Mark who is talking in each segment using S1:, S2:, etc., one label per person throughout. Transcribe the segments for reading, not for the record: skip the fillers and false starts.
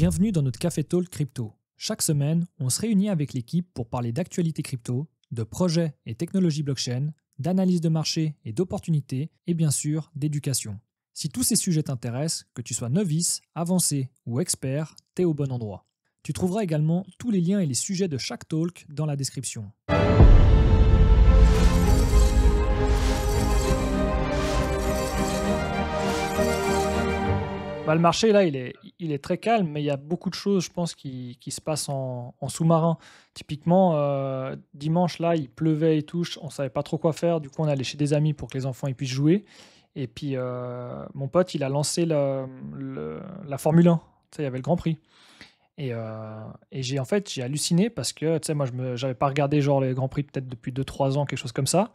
S1: Bienvenue dans notre Café Talk Crypto. Chaque semaine, on se réunit avec l'équipe pour parler d'actualité crypto, de projets et technologies blockchain, d'analyse de marché et d'opportunités, et bien sûr d'éducation. Si tous ces sujets t'intéressent, que tu sois novice, avancé ou expert, t'es au bon endroit. Tu trouveras également tous les liens et les sujets de chaque talk dans la description. Le marché, là, il est très calme, mais il y a beaucoup de choses, je pense, qui se passent en sous-marin. Typiquement, dimanche, là, il pleuvait et tout, on savait pas trop quoi faire. Du coup, on est allé chez des amis pour que les enfants ils puissent jouer. Et puis, mon pote, il a lancé la Formule 1. Tu sais, il y avait le Grand Prix. Et j'ai halluciné parce que, tu sais, moi, j'avais pas regardé genre les Grands Prix peut-être depuis 2 3 ans, quelque chose comme ça.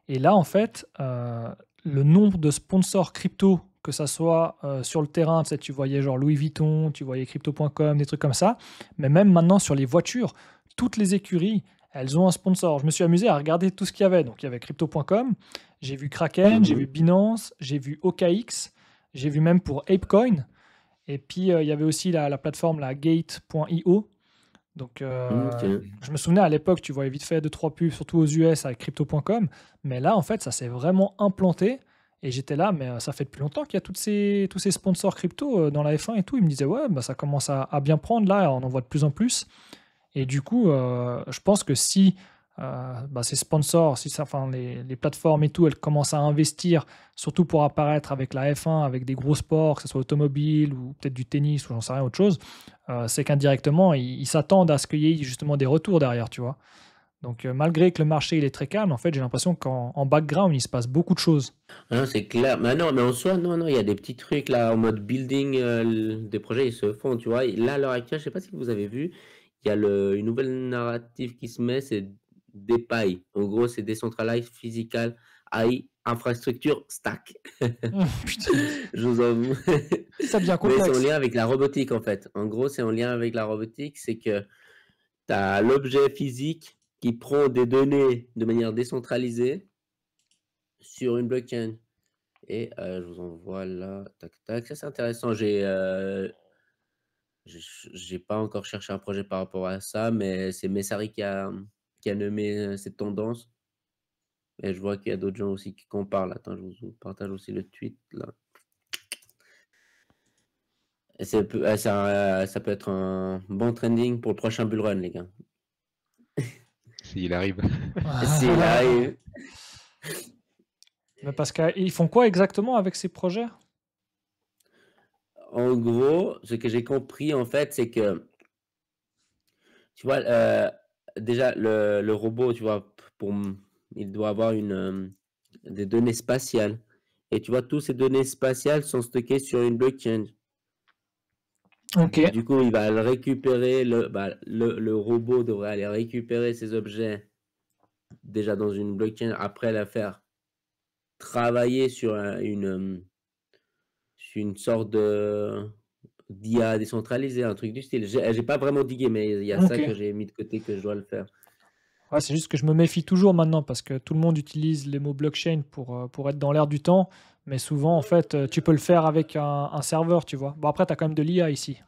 S1: Et là, en fait, le nombre de sponsors crypto, que ça soit sur le terrain, tu sais, tu voyais genre Louis Vuitton, tu voyais crypto.com, des trucs comme ça, mais même maintenant sur les voitures, toutes les écuries, elles ont un sponsor. Je me suis amusé à regarder tout ce qu'il y avait. Donc il y avait crypto.com, j'ai vu Kraken, j'ai vu Binance, j'ai vu OKX, j'ai vu même pour ApeCoin, et puis il y avait aussi la plateforme, la Gate.io. Donc,
S2: Ok.
S1: je me souvenais à l'époque, tu voyais vite fait 2 3 pubs, surtout aux US avec crypto.com, mais là, en fait, ça s'est vraiment implanté et j'étais là, mais ça fait depuis longtemps qu'il y a tous ces sponsors crypto dans la F1 et tout. Ils me disaient, ouais, bah, ça commence à bien prendre là, on en voit de plus en plus. Et du coup, je pense que si bah, ces sponsors, si ça, enfin, les plateformes et tout, elles commencent à investir, surtout pour apparaître avec la F1, avec des gros sports, que ce soit automobile ou peut-être du tennis ou j'en sais rien, autre chose, c'est qu'indirectement, ils s'attendent à ce qu'il y ait justement des retours derrière, tu vois. Donc, malgré que le marché il est très calme, en fait, j'ai l'impression qu'en background, il se passe beaucoup de choses.
S2: Ah, c'est clair. Mais non, mais en soi, non, il y a des petits trucs là en mode building, des projets, ils se font, tu vois. Et là, à l'heure actuelle, je sais pas si vous avez vu, il y a une nouvelle narrative qui se met, c'est DePi. En gros, c'est Decentralized Physical AI Infrastructure Stack.
S1: Putain,
S2: Je vous avoue.
S1: ça devient
S2: Mais c'est en
S1: complexe.
S2: lien avec la robotique, en fait. En gros, c'est en lien avec la robotique, c'est que tu as l'objet physique qui prend des données de manière décentralisée sur une blockchain. Et je vous envoie là, tac, tac. Ça, c'est intéressant. J'ai pas encore cherché un projet par rapport à ça, mais c'est Messari qui a nommé cette tendance. Et je vois qu'il y a d'autres gens aussi qui en parlent. Attends, je vous partage aussi le tweet là. Et ça peut être un bon trending pour le prochain bull run, les gars.
S3: S'il arrive.
S2: S'il arrive.
S1: Mais parce qu'ils font quoi exactement avec ces projets?
S2: En gros, ce que j'ai compris, en fait, c'est que, tu vois, déjà, le robot, tu vois, il doit avoir des données spatiales. Et tu vois, toutes ces données spatiales sont stockées sur une blockchain.
S1: Ok.
S2: Du coup, il va le récupérer, le robot devrait aller récupérer ces objets déjà dans une blockchain, après la faire travailler sur une sorte d'IA décentralisée, un truc du style. J'ai pas vraiment digué, mais il y a ça
S1: Ok.
S2: que j'ai mis de côté que je dois le faire.
S1: Ouais, c'est juste que je me méfie toujours maintenant parce que tout le monde utilise les mots blockchain pour être dans l'air du temps. Mais souvent, en fait, tu peux le faire avec un serveur, tu vois. Bon, après, tu as quand même de l'IA ici.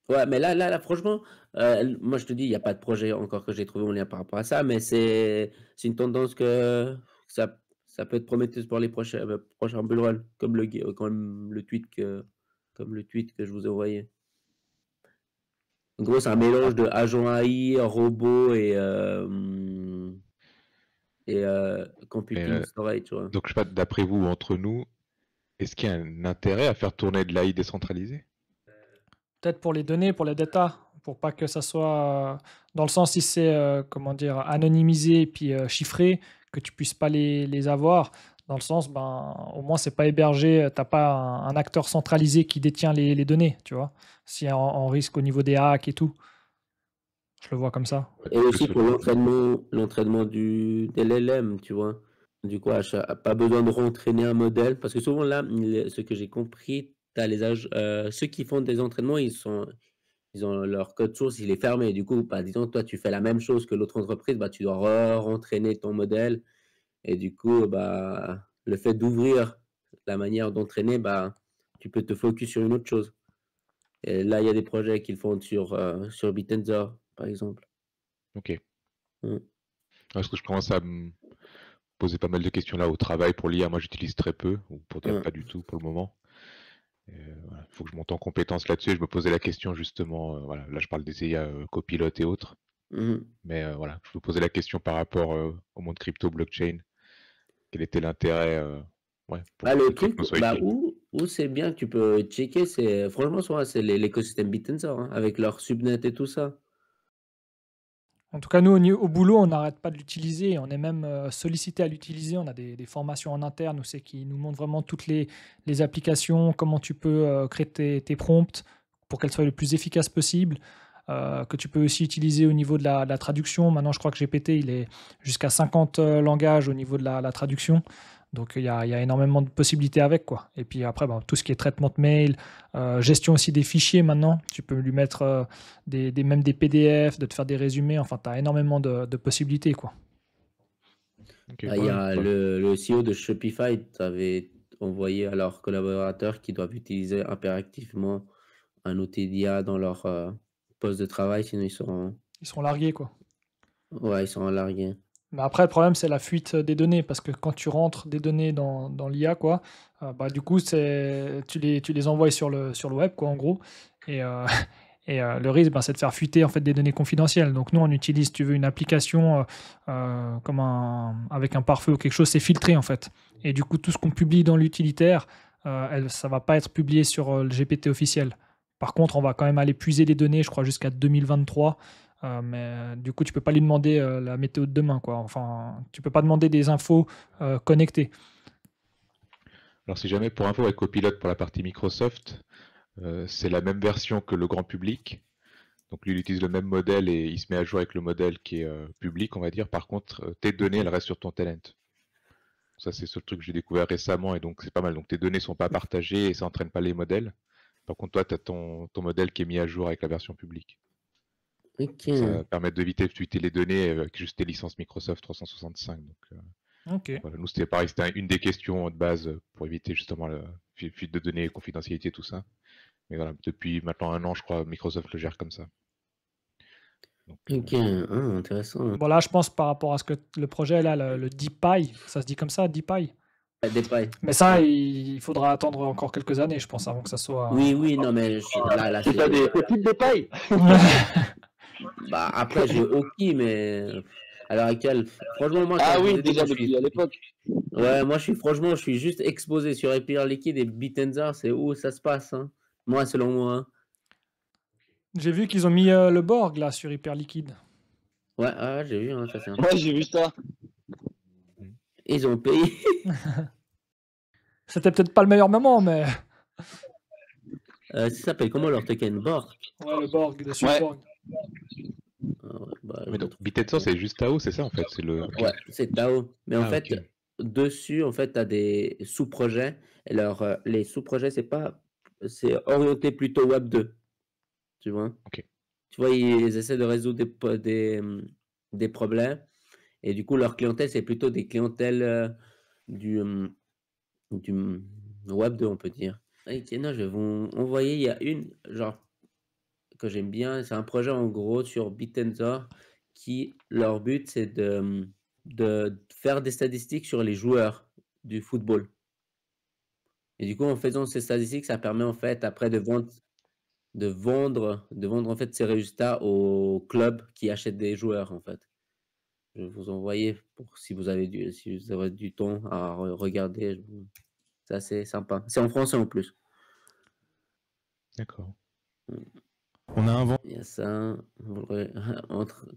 S2: Ouais, mais là, franchement, moi je te dis, il n'y a pas de projet encore que j'ai trouvé en lien par rapport à ça, mais c'est une tendance que ça peut être prometteuse pour les prochains bull run, comme le tweet que je vous ai envoyé. En gros, c'est un mélange de agent AI, robot et
S3: Mais,
S2: computing storage, tu vois.
S3: donc, je sais pas, d'après vous, entre nous, est-ce qu'il y a un intérêt à faire tourner de l'AI décentralisé?
S1: Peut-être pour les données, pour les data, pour pas que ça soit dans le sens si c'est comment dire anonymisé et puis chiffré, que tu puisses pas les avoir. Dans le sens, ben, au moins, c'est pas hébergé, t'as pas un acteur centralisé qui détient les données, tu vois. S'il y a en risque au niveau des hacks et tout. Je le vois comme ça.
S3: Ouais,
S2: Et
S3: plus
S2: aussi
S3: sur
S2: pour
S3: le-
S2: l'entraînement du LLM, tu vois. Du coup, pas besoin de rentraîner un modèle. Parce que souvent, là, ce que j'ai compris, ceux qui font des entraînements, ils ont leur code source, il est fermé. Du coup, bah, disons, toi, tu fais la même chose que l'autre entreprise, bah, tu dois rentraîner ton modèle. Et du coup, bah, le fait d'ouvrir la manière d'entraîner, bah, tu peux te focus sur une autre chose. Et là, il y a des projets qu'ils font sur Bittenzer, par exemple.
S3: Ok.
S2: Mm.
S3: Parce que je commence à me poser pas mal de questions là au travail pour l'IA. Moi, j'utilise très peu, ou pour dire
S2: Mm.
S3: pas du tout pour le moment. Voilà, il faut que je monte en compétence là-dessus. Et je me posais la question justement, voilà, là je parle des IA copilotes et autres,
S2: Mhm.
S3: mais voilà, je me posais la question par rapport au monde crypto, blockchain. Quel était l'intérêt pour
S2: Ah,
S3: que
S2: le
S3: ces
S2: truc,
S3: technos soient
S2: bah,
S3: utiles?
S2: où c'est bien que tu peux checker, c'est franchement, c'est l'écosystème Bittenser, hein, avec leur subnet et tout ça.
S1: En tout cas, nous, au boulot, on n'arrête pas de l'utiliser. On est même sollicité à l'utiliser. On a des formations en interne où c'est qui nous montrent vraiment toutes les applications, comment tu peux créer tes prompts pour qu'elles soient le plus efficaces possible. Que tu peux aussi utiliser au niveau de la traduction. Maintenant, je crois que GPT, il est jusqu'à 50 langages au niveau de la traduction. Donc, il y a énormément de possibilités avec, quoi. Et puis après, ben, tout ce qui est traitement de mail, gestion aussi des fichiers maintenant. Tu peux lui mettre même des PDF, de te faire des résumés. Enfin, tu as énormément de possibilités, quoi.
S3: Ok,
S2: Ah, il y
S3: ouais,
S2: a
S3: bah,
S2: le CEO de Shopify avait envoyé à leurs collaborateurs qui doivent utiliser impérativement un outil d'IA dans leur poste de travail, sinon
S1: Ils seront largués, quoi.
S2: ouais, ils sont largués.
S1: Mais après, le problème, c'est la fuite des données, parce que quand tu rentres des données dans l'IA, quoi, bah, du coup, tu les envoies sur le web, quoi, en gros. Et, le risque, ben, c'est de faire fuiter en fait, des données confidentielles. Donc nous, on utilise, si tu veux, une application comme avec un pare-feu ou quelque chose, c'est filtré, en fait. Et du coup, tout ce qu'on publie dans l'utilitaire, ça va pas être publié sur le GPT officiel. Par contre, on va quand même aller puiser les données, je crois, jusqu'à 2023. Mais du coup, tu peux pas lui demander la météo de demain, quoi. Enfin, tu peux pas demander des infos connectées.
S3: alors si jamais pour info avec Copilot pour la partie Microsoft, c'est la même version que le grand public. Donc lui, il utilise le même modèle et il se met à jour avec le modèle qui est public, on va dire. Par contre, tes données, elles restent sur ton tenant. Ça, c'est ce truc que j'ai découvert récemment et donc c'est pas mal. Donc tes données sont pas partagées et ça entraîne pas les modèles. Par contre, toi, tu as ton modèle qui est mis à jour avec la version publique.
S2: Ok.
S3: Donc ça permet d'éviter de fuiter les données avec juste tes licences Microsoft 365. Donc
S1: Ok.
S3: voilà, nous c'était pareil, c'était une des questions de base pour éviter justement la fuite de données, confidentialité, tout ça. Mais voilà, depuis maintenant 1 an, je crois, Microsoft le gère comme ça. Donc,
S2: Ok. Ah, intéressant.
S1: Bon, là, je pense par rapport à ce que le projet, là, le DeepI, ça se dit comme ça, DeepI.
S2: Des pailles.
S1: Mais ça, il faudra attendre encore quelques années, je pense, avant que ça soit.
S2: Oui, oui, non, mais là,
S4: C'est pas des petites détails.
S2: bah, après, j'ai Oki, mais à l'heure actuelle, franchement, moi,
S4: Ah
S2: comme je vous
S4: oui,
S2: ai dit,
S4: déjà
S2: moi,
S4: depuis à l'époque.
S2: ouais, moi, je suis juste exposé sur Hyper Liquide et Bittenzer, c'est où ça se passe, hein. Moi, selon moi, hein.
S1: J'ai vu qu'ils ont mis le Borg, là, sur Hyperliquide.
S2: Ouais, ah, j'ai vu, hein, ça, c'est un...
S4: Ouais, j'ai vu ça.
S2: Ils ont payé.
S1: C'était peut-être pas le meilleur moment, mais.
S2: Ça s'appelle comment leur token? Borg?
S1: Ouais, le Borg, le suite
S4: Ouais.
S1: Borg.
S2: Ah ouais, bah,
S3: mais
S2: je
S3: donc,
S2: trouve
S3: Bittenser,
S2: pas.
S3: c'est juste Tao, c'est ça en fait, c'est le.
S2: Ouais, c'est Tao. Mais en
S3: Ah,
S2: fait,
S3: ok.
S2: dessus, en fait, tu as des sous-projets. Et les sous-projets, c'est orienté plutôt Web 2, tu vois.
S3: Ok.
S2: Tu vois, ils essaient de résoudre des problèmes. Et du coup, leur clientèle, c'est plutôt des clientèles du, du Web 2, on peut dire. Et tiens, non, je vais vous envoyer, il y a une, genre, que j'aime bien. C'est un projet, en gros, sur Bittenser, qui, leur but, c'est de faire des statistiques sur les joueurs du football. Et du coup, en faisant ces statistiques, ça permet, en fait, après de vendre en fait ces résultats aux clubs qui achètent des joueurs en fait. Je vais vous envoyer pour si vous avez du temps à regarder. C'est assez sympa. C'est en français en plus.
S3: D'accord.
S5: On a inventé.
S2: Il y a ça.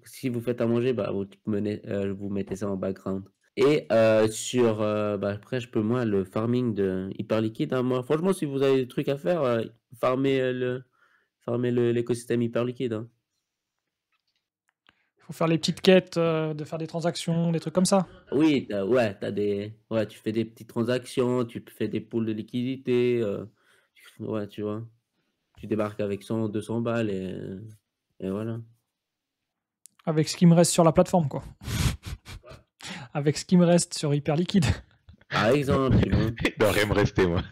S2: Si vous faites à manger, bah, vous mettez ça en background. Et après, moi, le farming de Hyper Liquide, hein, moi, franchement, si vous avez des trucs à faire, farmez l'écosystème Hyper Liquide, hein.
S1: Il faut faire les petites quêtes, de faire des transactions, des trucs comme ça.
S2: Oui, tu fais des petites transactions, tu fais des pools de liquidité, ouais, tu vois. Tu débarques avec 100, 200 balles et voilà.
S1: Avec ce qui me reste sur la plateforme, quoi. Avec ce qui me reste sur Hyperliquide.
S2: Par exemple, tu vois.
S3: Il devrait me rester, moi.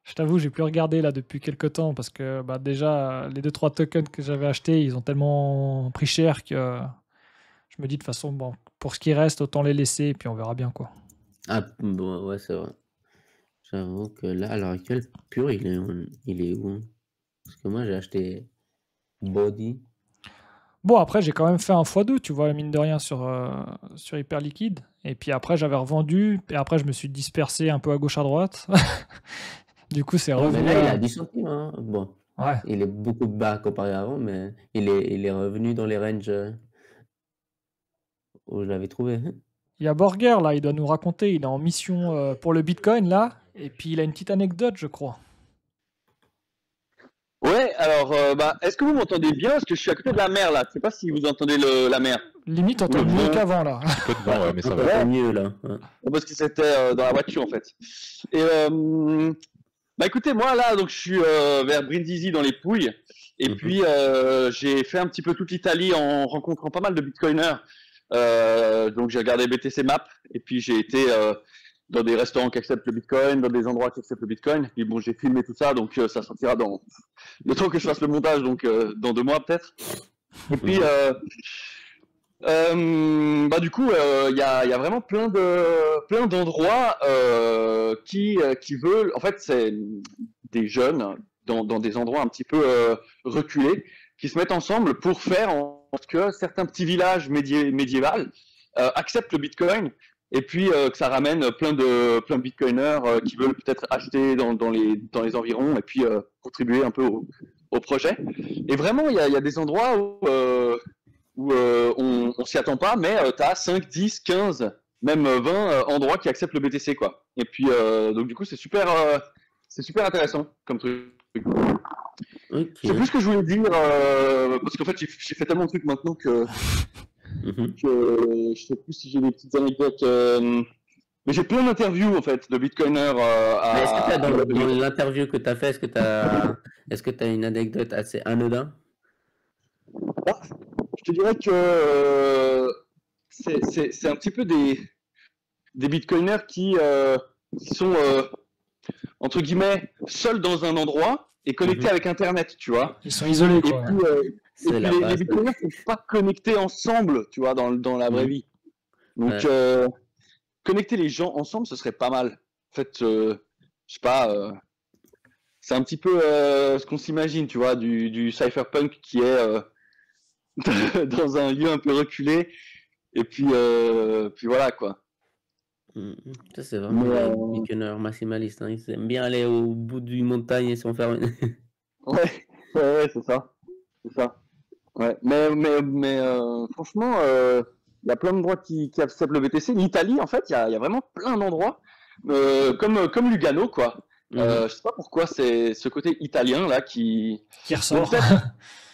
S1: Je t'avoue, j'ai plus regardé là depuis quelques temps parce que bah, déjà, les 2-3 tokens que j'avais achetés, ils ont tellement pris cher que je me dis de toute façon, bon, pour ce qui reste, autant les laisser et puis on verra bien quoi.
S2: Ah, bon, ouais, c'est vrai. J'avoue que là, à l'heure actuelle, Pure, il est où? Parce que moi, j'ai acheté Body.
S1: Bon, après, j'ai quand même fait un x2, tu vois, mine de rien, sur Hyperliquide. Et puis après, j'avais revendu. Et après, je me suis dispersé un peu à gauche, à droite. Du coup, c'est
S2: Ouais, mais
S1: revenu
S2: là, il est
S1: à...
S2: à 10 centimes. Hein. Bon,
S1: Ouais.
S2: il est beaucoup bas comparé à avant, mais il est revenu dans les ranges où je l'avais trouvé.
S1: Il y a Borger, là, il doit nous raconter. Il est en mission pour le Bitcoin, là. Et puis, il a une petite anecdote, je crois.
S4: Ouais, alors, est-ce que vous m'entendez bien? Parce que je suis à côté de la mer, là. Je sais pas si vous entendez la mer.
S1: Limite, on entend
S4: Le
S1: mieux
S4: vent.
S1: qu'avant, là.
S3: Un peu de vent, ouais, mais ça
S2: On
S3: va.
S2: entend mieux, là. Ouais.
S4: Parce que c'était dans la voiture, en fait. Et, bah écoutez, moi, là, donc, je suis vers Brindisi, dans les Pouilles. Et puis, j'ai fait un petit peu toute l'Italie en rencontrant pas mal de bitcoiners. Donc, j'ai regardé BTC Map. Et puis, j'ai été dans des restaurants qui acceptent le bitcoin, dans des endroits qui acceptent le bitcoin. Et puis, bon, j'ai filmé tout ça. Donc, ça sortira dans le temps que je fasse le montage, donc dans 2 mois, peut-être. Et puis, bah du coup, il y a vraiment plein d'endroits qui veulent. En fait, c'est des jeunes dans des endroits un petit peu reculés qui se mettent ensemble pour faire en sorte que certains petits villages médiévaux acceptent le Bitcoin et puis que ça ramène plein de Bitcoiners qui veulent peut-être acheter dans les environs et puis contribuer un peu au projet. Et vraiment, il y a des endroits où on s'y attend pas, mais tu as 5, 10, 15, même 20 endroits qui acceptent le BTC, quoi. Et puis, donc du coup, c'est super intéressant comme truc.
S2: Ok.
S4: Je sais plus ce que je voulais dire, parce qu'en fait, j'ai fait tellement de trucs maintenant que je sais plus si j'ai des petites anecdotes. Mais j'ai plein d'interviews, en fait, de bitcoiners
S2: Mais est-ce que dans l'interview que tu as fait, est-ce que tu as une anecdote assez anodin?
S4: Je te dirais que c'est un petit peu des bitcoiners qui sont entre guillemets seuls dans un endroit et connectés avec Internet, tu vois.
S1: Ils sont isolés,
S4: Et
S1: quoi.
S4: puis, les bitcoiners ne sont pas connectés ensemble, tu vois, dans la vraie vie. Donc connecter les gens ensemble, ce serait pas mal. En fait, je sais pas. C'est un petit peu ce qu'on s'imagine, tu vois, du cypherpunk qui est dans un lieu un peu reculé. Et puis voilà, quoi.
S2: Ça, c'est vraiment les beginners maximalistes. Hein. Ils aiment bien aller au bout d'une montagne et s'en faire une.
S4: Ouais, c'est ça. C'est ça. Ouais. Mais franchement, il y a plein d'endroits qui acceptent le BTC. L'Italie, en fait, il y a vraiment plein d'endroits. Comme Lugano, quoi. Je sais pas pourquoi c'est ce côté italien là qui
S1: ressort.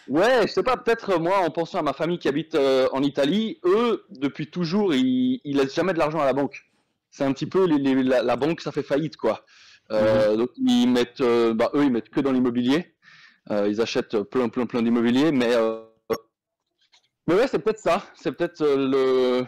S4: Ouais, je sais pas, peut-être moi en pensant à ma famille qui habite en Italie, eux depuis toujours ils laissent jamais de l'argent à la banque. C'est un petit peu la banque, ça fait faillite, quoi. Donc ils mettent eux ils mettent que dans l'immobilier. Ils achètent plein d'immobilier, mais ouais, c'est peut-être ça, c'est peut-être le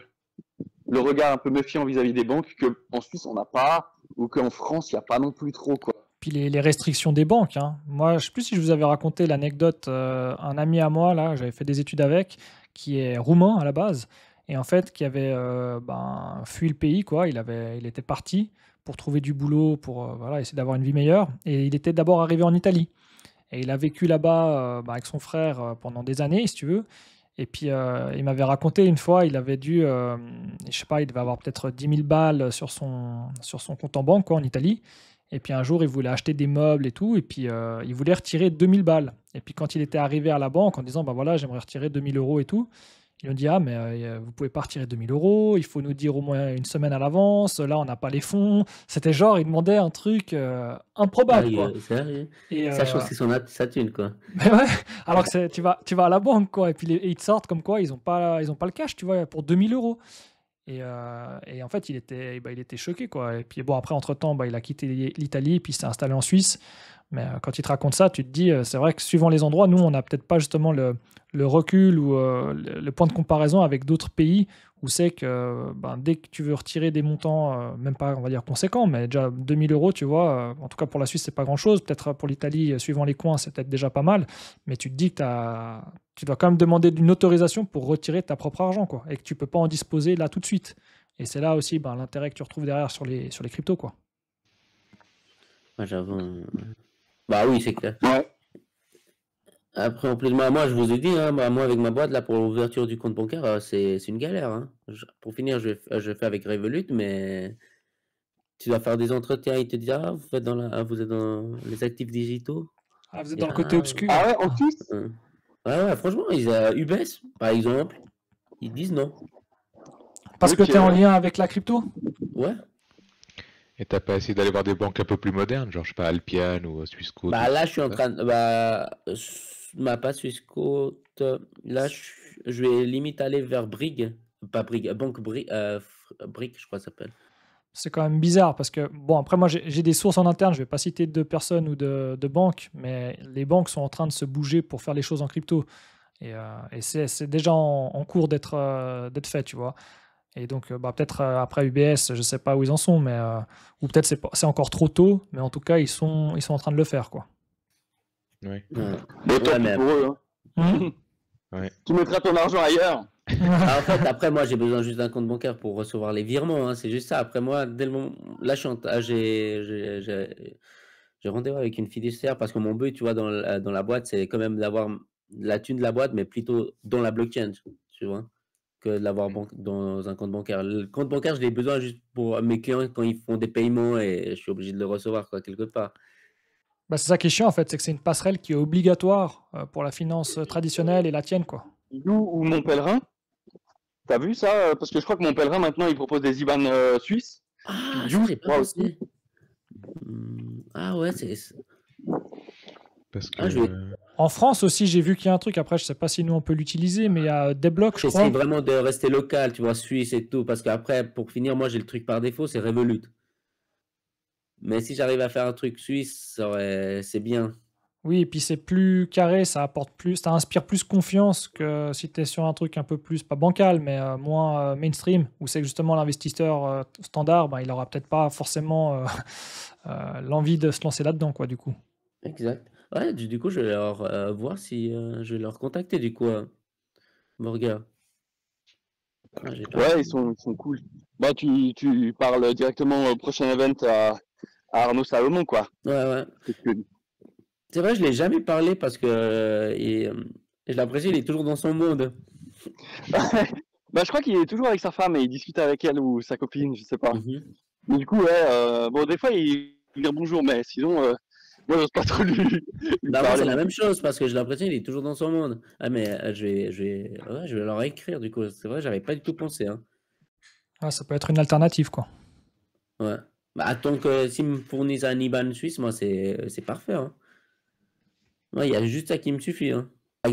S4: regard un peu méfiant vis-à-vis des banques qu'en Suisse on n'a pas, ou qu'en France il n'y a pas non plus trop, quoi.
S1: Puis les restrictions des banques. Hein. Moi, je ne sais plus si je vous avais raconté l'anecdote. Un ami à moi, là, j'avais fait des études avec, qui est roumain à la base, et en fait, qui avait fui le pays, quoi. Il était parti pour trouver du boulot, pour voilà, essayer d'avoir une vie meilleure. Et il était d'abord arrivé en Italie. Et il a vécu là-bas avec son frère pendant des années, si tu veux. Et puis, il m'avait raconté une fois, il avait dû, je sais pas, il devait avoir peut-être 10 000 balles sur son compte en banque, quoi, en Italie. Et puis un jour, il voulait acheter des meubles et tout, et puis il voulait retirer 2000 balles. Et puis quand il était arrivé à la banque en disant, bah voilà, j'aimerais retirer 2000 euros et tout, ils lui ont dit, ah, mais vous pouvez pas retirer 2000 euros, il faut nous dire au moins une semaine à l'avance, là, on n'a pas les fonds. C'était genre, il demandait un truc improbable, quoi.
S2: Sérieux.
S1: Et,
S2: sachant que c'est sa thune, quoi.
S1: Mais ouais, alors que tu vas à la banque, quoi, et puis ils te sortent comme quoi ils ont pas le cash, tu vois, pour 2000 euros. Et en fait, il était choqué, quoi. Et puis bon, après, entre-temps, il a quitté l'Italie, puis il s'est installé en Suisse. Mais quand il te raconte ça, tu te dis, c'est vrai que suivant les endroits, nous, on n'a peut-être pas justement le recul ou le point de comparaison avec d'autres pays où c'est que dès que tu veux retirer des montants, même pas, on va dire, conséquents, mais déjà 2000 euros, tu vois, en tout cas pour la Suisse, c'est pas grand-chose. Peut-être pour l'Italie, suivant les coins, c'est peut-être déjà pas mal, mais tu te dis que tu dois quand même demander une autorisation pour retirer ta propre argent, quoi, et que tu peux pas en disposer là tout de suite. Et c'est là aussi l'intérêt que tu retrouves derrière sur les cryptos, quoi.
S2: Moi, j'avoue. Bah oui, c'est clair.
S4: Ouais.
S2: Après, en plus, moi, je vous ai dit, hein, moi, avec ma boîte, là, pour l'ouverture du compte bancaire, c'est une galère. Hein. Pour finir, je fais avec Revolut, mais tu dois faire des entretiens. Ils te disent, ah, vous êtes dans les actifs digitaux.
S1: Ah, vous êtes
S2: Et
S1: dans le côté obscur.
S4: Ah ouais, en Suisse?
S2: Ouais, franchement, UBS, par exemple, ils disent non.
S1: Parce que
S4: Ok.
S1: tu es en lien avec la crypto?
S2: Ouais.
S3: Et t'as pas essayé d'aller voir des banques un peu plus modernes, genre, je sais pas, Alpian ou Swissquote
S2: Bah
S3: ou
S2: là, je suis en
S3: ça?
S2: train de. Pas Swissquote. Là, je vais limite aller vers Brig. Pas Brig, Banque Brig, Brig, je crois que ça s'appelle.
S1: C'est quand même bizarre parce que, bon, après, moi, j'ai des sources en interne, je vais pas citer de personnes ou de banques, mais les banques sont en train de se bouger pour faire les choses en crypto. Et c'est déjà en cours d'être fait, tu vois. Et donc, peut-être après UBS, je sais pas où ils en sont, mais ou peut-être c'est encore trop tôt, mais en tout cas, ils sont en train de le faire, quoi.
S3: Ouais.
S2: Ouais.
S4: Mais tant
S2: Ouais,
S4: pis
S2: mais
S4: pour eux. Hein.
S3: Ouais.
S4: Tu mettras ton argent ailleurs.
S2: en fait, après, moi, j'ai besoin juste d'un compte bancaire pour recevoir les virements. Hein, c'est juste ça. Après, moi, dès le moment. Là, j'ai rendez-vous avec une fiduciaire parce que mon but, tu vois, dans la boîte, c'est quand même d'avoir la thune de la boîte, mais plutôt dans la blockchain, tu vois, que de l'avoir dans un compte bancaire. Le compte bancaire, je l'ai besoin juste pour mes clients quand ils font des paiements et je suis obligé de le recevoir, quoi, quelque part.
S1: C'est ça qui est chiant, en fait, c'est que c'est une passerelle qui est obligatoire pour la finance traditionnelle et la tienne, quoi.
S4: Nous ou mon pèlerin, t'as vu ça? Parce que je crois que mon pèlerin maintenant il propose des IBAN suisses.
S2: Ah,
S4: Puis
S2: ça,
S4: You,
S2: j'ai
S4: je
S2: pas
S4: crois aussi.
S2: pensé. Ah ouais,
S3: Parce que
S2: Ah, je vais
S1: En France aussi, j'ai vu qu'il y a un truc, après, je sais pas si nous on peut l'utiliser, mais il y a Deblock, je crois.
S2: j'essaie vraiment de rester local, tu vois, suisse et tout, parce qu'après, pour finir, moi, j'ai le truc par défaut, c'est Revolut. Mais si j'arrive à faire un truc suisse, c'est bien.
S1: Oui, et puis c'est plus carré, ça apporte plus, ça inspire plus confiance que si tu es sur un truc un peu plus, pas bancal, mais moins mainstream, où c'est que justement l'investisseur standard, il aura peut-être pas forcément l'envie de se lancer là-dedans, quoi, du coup.
S2: Exact. Ouais, du coup, je vais leur voir si je vais leur contacter, du coup, Morgan. Ah, j'ai pas.
S4: Ouais, ils sont cool. Bah, tu parles directement au prochain event à Arnaud Salomon, quoi.
S2: Ouais.
S4: C'est cool.
S2: C'est vrai, je l'ai jamais parlé parce que j'ai l'impression qu'il est toujours dans son monde.
S4: Bah, je crois qu'il est toujours avec sa femme et il discute avec elle ou sa copine, je sais pas.
S2: Mhm.
S4: Mais du coup, ouais, bon, des fois, il dit bonjour, mais sinon, moi, j'ose pas trop lui
S2: Bah, moi,
S4: parler.
S2: c'est la même chose parce que j'ai l'impression qu'il est toujours dans son monde. Ah, mais je vais leur écrire, du coup. C'est vrai, j'avais pas du tout pensé, hein.
S1: Ah, ça peut être une alternative, quoi.
S2: Ouais. Bah, attends que s'ils me fournissent un IBAN suisse, moi, c'est parfait, hein. Ouais, il y a juste ça qui me suffit, hein.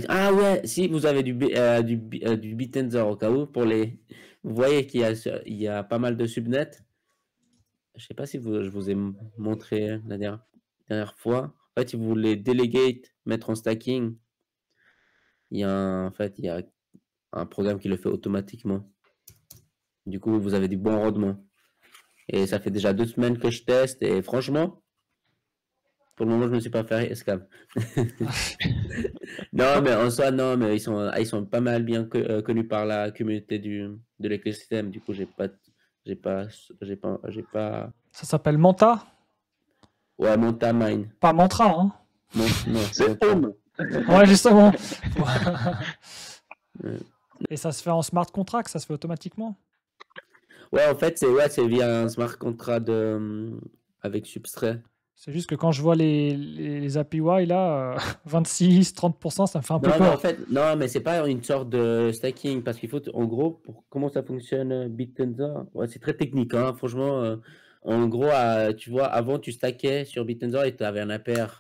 S2: Ah ouais, si vous avez du Bittenzer au cas où, vous voyez il y a pas mal de subnets. Je sais pas si je vous ai montré la dernière fois. En fait, si vous voulez delegate, mettre en stacking, en fait, il y a un programme qui le fait automatiquement. Du coup, vous avez du bon rendement. Et ça fait déjà 2 semaines que je teste et franchement, pour le moment, je ne me suis pas fait scam. Non, mais en soi, non, mais ils sont pas mal bien connus par la communauté de l'écosystème. Du coup, j'ai pas.
S1: Ça s'appelle Manta,
S2: Ouais, Montamine.
S1: pas Mantra, hein.
S2: Non,
S4: C'est
S2: Monta.
S4: Home.
S1: Ouais, justement.
S2: Ouais.
S1: Et ça se fait en smart contract, ça se fait automatiquement.
S2: Ouais, en fait, c'est via un smart contract avec Substrait.
S1: C'est juste que quand je vois les API là, 26-30%, ça me fait un peu
S2: Non, mais en
S1: peur.
S2: fait, non, mais c'est pas une sorte de stacking parce qu'il faut, en gros, pour comment ça fonctionne, Bittenzer, ouais, c'est très technique, hein, franchement. En gros, tu vois, avant, tu stackais sur Bittenzer et tu avais un impair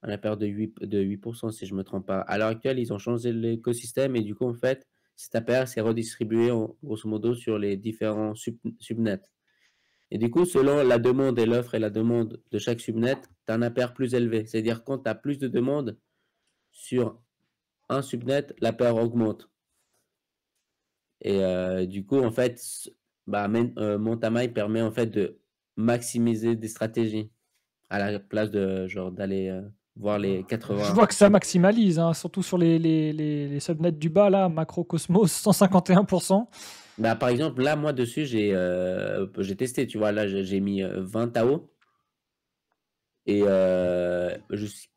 S2: de 8%, si je me trompe pas. À l'heure actuelle, ils ont changé l'écosystème et du coup, en fait, cet impair s'est redistribué, grosso modo, sur les différents subnets. Et du coup, selon la demande et l'offre et la demande de chaque subnet, tu as un impair plus élevé. C'est-à-dire quand tu as plus de demandes sur un subnet, la paire augmente. Et du coup, en fait, Montamai permet en fait de maximiser des stratégies à la place de genre d'aller voir les
S1: Je
S2: 80.
S1: vois que ça maximalise, hein, surtout sur les subnets du bas, là, Macrocosmos, 151%.
S2: Bah, par exemple, là, moi, dessus, j'ai testé, tu vois, là, j'ai mis 20 Tao. Et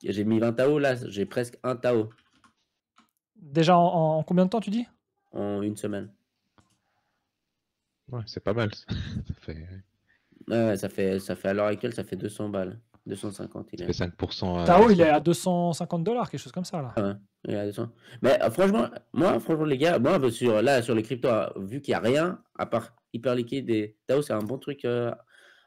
S2: j'ai mis 20 Tao, là, j'ai presque 1 Tao
S1: Déjà en combien de temps, tu dis?
S2: en une semaine.
S3: Ouais, c'est pas mal. Ça fait,
S2: Ouais, ça fait à l'heure actuelle, ça fait 200 balles. 250, il
S3: ça
S2: est.
S3: fait 5% à
S1: Tao, il est
S3: spot.
S1: à 250 $, quelque chose comme ça, là.
S2: Ouais, il est à 200. Mais franchement, les gars, moi, sur les cryptos, vu qu'il n'y a rien, à part hyper liquide et Tao, c'est un bon truc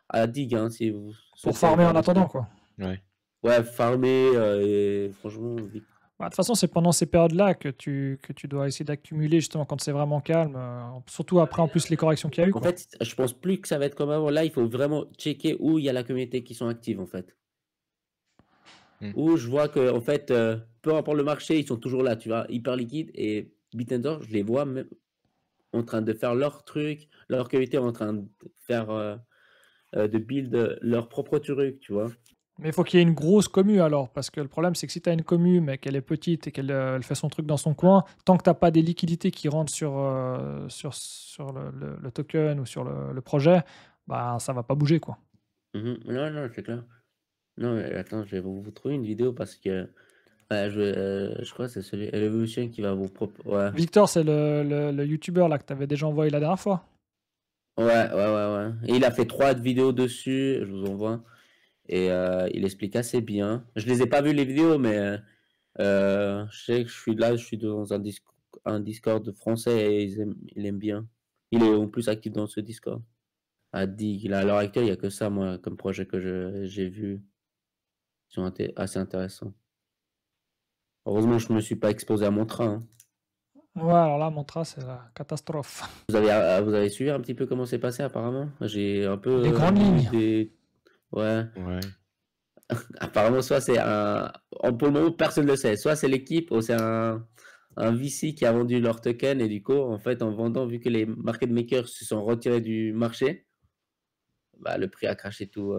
S2: à dig, hein, si vous
S1: Pour
S2: souhaitez
S1: farmer
S2: faire
S1: en
S2: des
S1: attendant,
S2: trucs.
S1: quoi.
S3: Ouais.
S2: Ouais, farmer, et franchement, vite.
S1: Bah, de toute façon, c'est pendant ces périodes-là que tu dois essayer d'accumuler, justement, quand c'est vraiment calme. Surtout après, en plus, les corrections qu'il y a eu,
S2: En
S1: quoi.
S2: fait, je pense plus que ça va être comme avant. Là, il faut vraiment checker où il y a la communauté qui sont actives, en fait. Où je vois que, en fait, peu importe le marché, ils sont toujours là, tu vois, hyper liquide. Et Bitender, je les vois même en train de faire leur truc, leur communauté en train de faire, de build leur propre truc, tu vois.
S1: Mais il faut qu'il y ait une grosse commu alors, parce que le problème c'est que si tu as une commu mais qu'elle est petite et qu'elle elle fait son truc dans son coin, tant que tu n'as pas des liquidités qui rentrent sur le token ou sur le projet, bah ça va pas bouger quoi.
S2: Non, non, c'est clair. Non, mais attends, je vais vous trouver une vidéo parce que je crois que c'est celui Evolution qui va vous proposer. Ouais.
S1: Victor, c'est le youtubeur là que tu avais déjà envoyé la dernière fois.
S2: Ouais. Et il a fait 3 vidéos dessus, je vous envoie. Et il explique assez bien. Je les ai pas vues les vidéos, mais je sais que je suis dans un Discord français et il aime bien. Il est en plus actif dans ce Discord. À Dig, à l'heure actuelle, il n'y a que ça, moi, comme projet que j'ai vu. Ils sont assez intéressants. Heureusement, je ne me suis pas exposé à mon train, hein.
S1: Ouais, alors là, Mantra, c'est la catastrophe.
S2: Vous avez suivi un petit peu comment c'est passé, apparemment? J'ai un peu
S1: Les grandes lignes.
S2: Ouais.
S3: Ouais.
S2: Apparemment, soit c'est pour le moment, personne ne le sait. Soit c'est l'équipe ou c'est un VC qui a vendu leur token et du coup, en fait, en vendant, vu que les market makers se sont retirés du marché, bah, le prix a craché tout.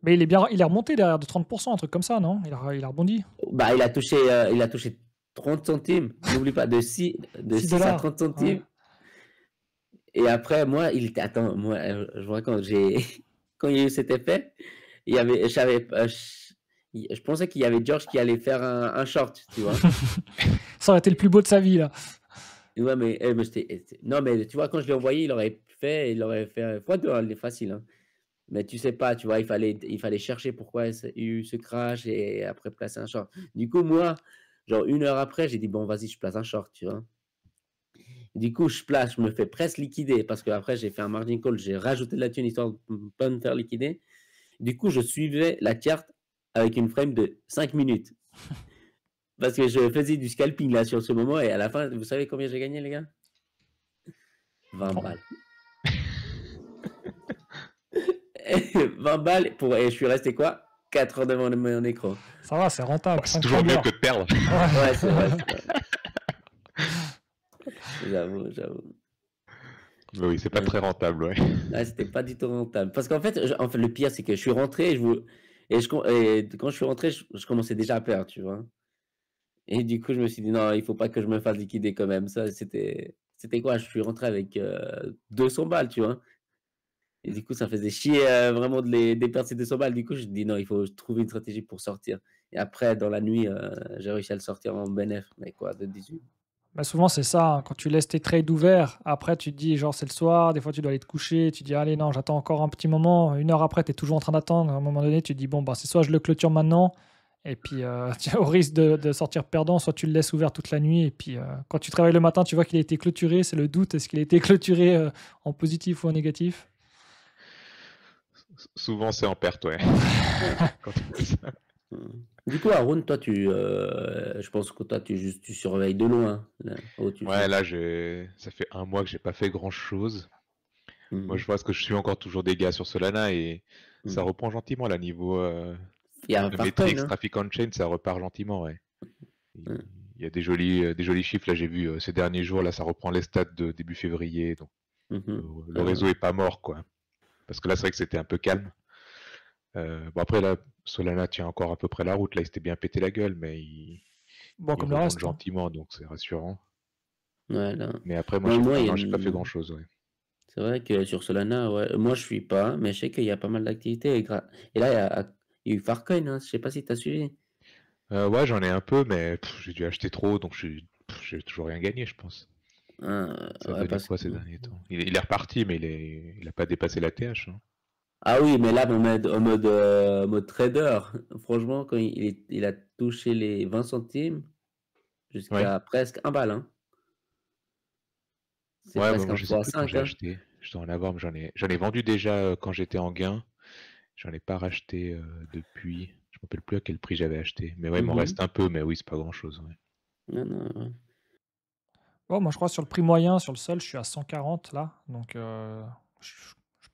S1: Mais il est remonté derrière de 30%, un truc comme ça, non? Il a rebondi.
S2: Bah, il a touché 30 centimes. N'oublie pas, de 6
S1: $6.
S2: à 30 centimes.
S1: Ouais.
S2: Et après, moi, attends, moi, je vous raconte, quand il y a eu cet effet, je pensais qu'il y avait George qui allait faire un short, tu vois.
S1: Ça aurait été le plus beau de sa vie là.
S2: Ouais, mais non, mais tu vois, quand je l'ai envoyé, il aurait fait x2, il est facile, hein. Mais tu sais pas, tu vois, il fallait chercher pourquoi il y a eu ce crash et après placer un short. Du coup, moi, genre 1 heure après, j'ai dit, bon, vas-y, je place un short, tu vois. Du coup, je me fais presque liquider parce que après j'ai fait un margin call, j'ai rajouté de la thune histoire de ne pas me faire liquider. Du coup, je suivais la carte avec une frame de 5 minutes. Parce que je faisais du scalping là sur ce moment et à la fin, vous savez combien j'ai gagné, les gars? 20 balles. 20 balles et je suis resté quoi? 4 heures devant mon écran.
S1: Ça va, c'est rentable.
S3: C'est toujours mieux que de perdre.
S2: Ouais, c'est vrai. J'avoue.
S3: Mais oui, c'est pas très rentable, ouais.
S2: Ouais, c'était pas du tout rentable. Parce qu'en fait, le pire, c'est que je suis rentré et quand je suis rentré, je commençais déjà à perdre, tu vois. Et du coup, je me suis dit, non, il faut pas que je me fasse liquider quand même. Ça, c'était quoi? Je suis rentré avec 200 balles, tu vois. Et du coup, ça faisait chier vraiment de perdre ces 200 balles. Du coup, je me dis, non, il faut trouver une stratégie pour sortir. Et après, dans la nuit, j'ai réussi à le sortir en bénéf, mais quoi, de 18.
S1: Bah souvent, c'est ça, hein. Quand tu laisses tes trades ouverts, après, tu te dis, genre, c'est le soir, des fois, tu dois aller te coucher, tu te dis, allez, non, j'attends encore un petit moment. 1 heure après, tu es toujours en train d'attendre. À un moment donné, tu te dis, bon, bah, c'est soit je le clôture maintenant, et puis, tu au risque de sortir perdant, soit tu le laisses ouvert toute la nuit, et puis, quand tu travailles le matin, tu vois qu'il a été clôturé, c'est le doute, est-ce qu'il a été clôturé en positif ou en négatif?
S3: Souvent, c'est en perte, ouais. Quand on fait ça.
S2: Du coup, Haroun, toi, je pense que toi, tu surveilles de loin. Là, où tu
S3: Ouais,
S2: fais.
S3: là, ça fait 1 mois que j'ai pas fait grand-chose. Moi, je vois ce que je suis encore toujours des gars sur Solana et ça reprend gentiment là, niveau
S2: Il y a un
S3: de
S2: Farcoin,
S3: metrics,
S2: hein.
S3: traffic on-chain, ça repart gentiment, ouais.
S2: Ouais.
S3: y a des jolis chiffres. Là, j'ai vu ces derniers jours, là, ça reprend les stats de début février. Donc, le réseau est pas mort, quoi. Parce que là, c'est vrai que c'était un peu calme. Bon, après, là, Solana tient encore à peu près la route. Là, il s'était bien pété la gueule, mais il
S1: Comme le
S3: remonte
S1: reste.
S3: gentiment, donc c'est rassurant.
S2: Voilà.
S3: Mais après, moi, j'ai pas fait grand-chose. Ouais.
S2: C'est vrai que sur Solana, ouais, moi je suis pas, mais je sais qu'il y a pas mal d'activités. Et là, il y a eu Farcoin, hein, je sais pas si tu as suivi.
S3: Ouais, j'en ai un peu, mais j'ai dû acheter trop, donc j'ai toujours rien gagné, je pense. Ça a donné
S2: Parce
S3: quoi ces derniers temps? Il est reparti, mais il a pas dépassé la TH. Hein.
S2: Ah oui, mais là, en mode trader, franchement, quand il a touché les 20 centimes jusqu'à presque 1 balle, hein. C'est
S3: Ouais,
S2: presque
S3: moi
S2: un
S3: je sais plus quand
S2: x5,
S3: j'ai
S2: hein.
S3: acheté. Je dois en avoir, mais j'en ai vendu déjà quand j'étais en gain. J'en ai pas racheté depuis. Je me rappelle plus à quel prix j'avais acheté. Mais ouais, il m'en reste un peu, mais oui, c'est pas grand-chose. Ouais.
S2: Non, non, ouais.
S1: Moi, je crois sur le prix moyen, sur le sol, je suis à 140 là. Donc, je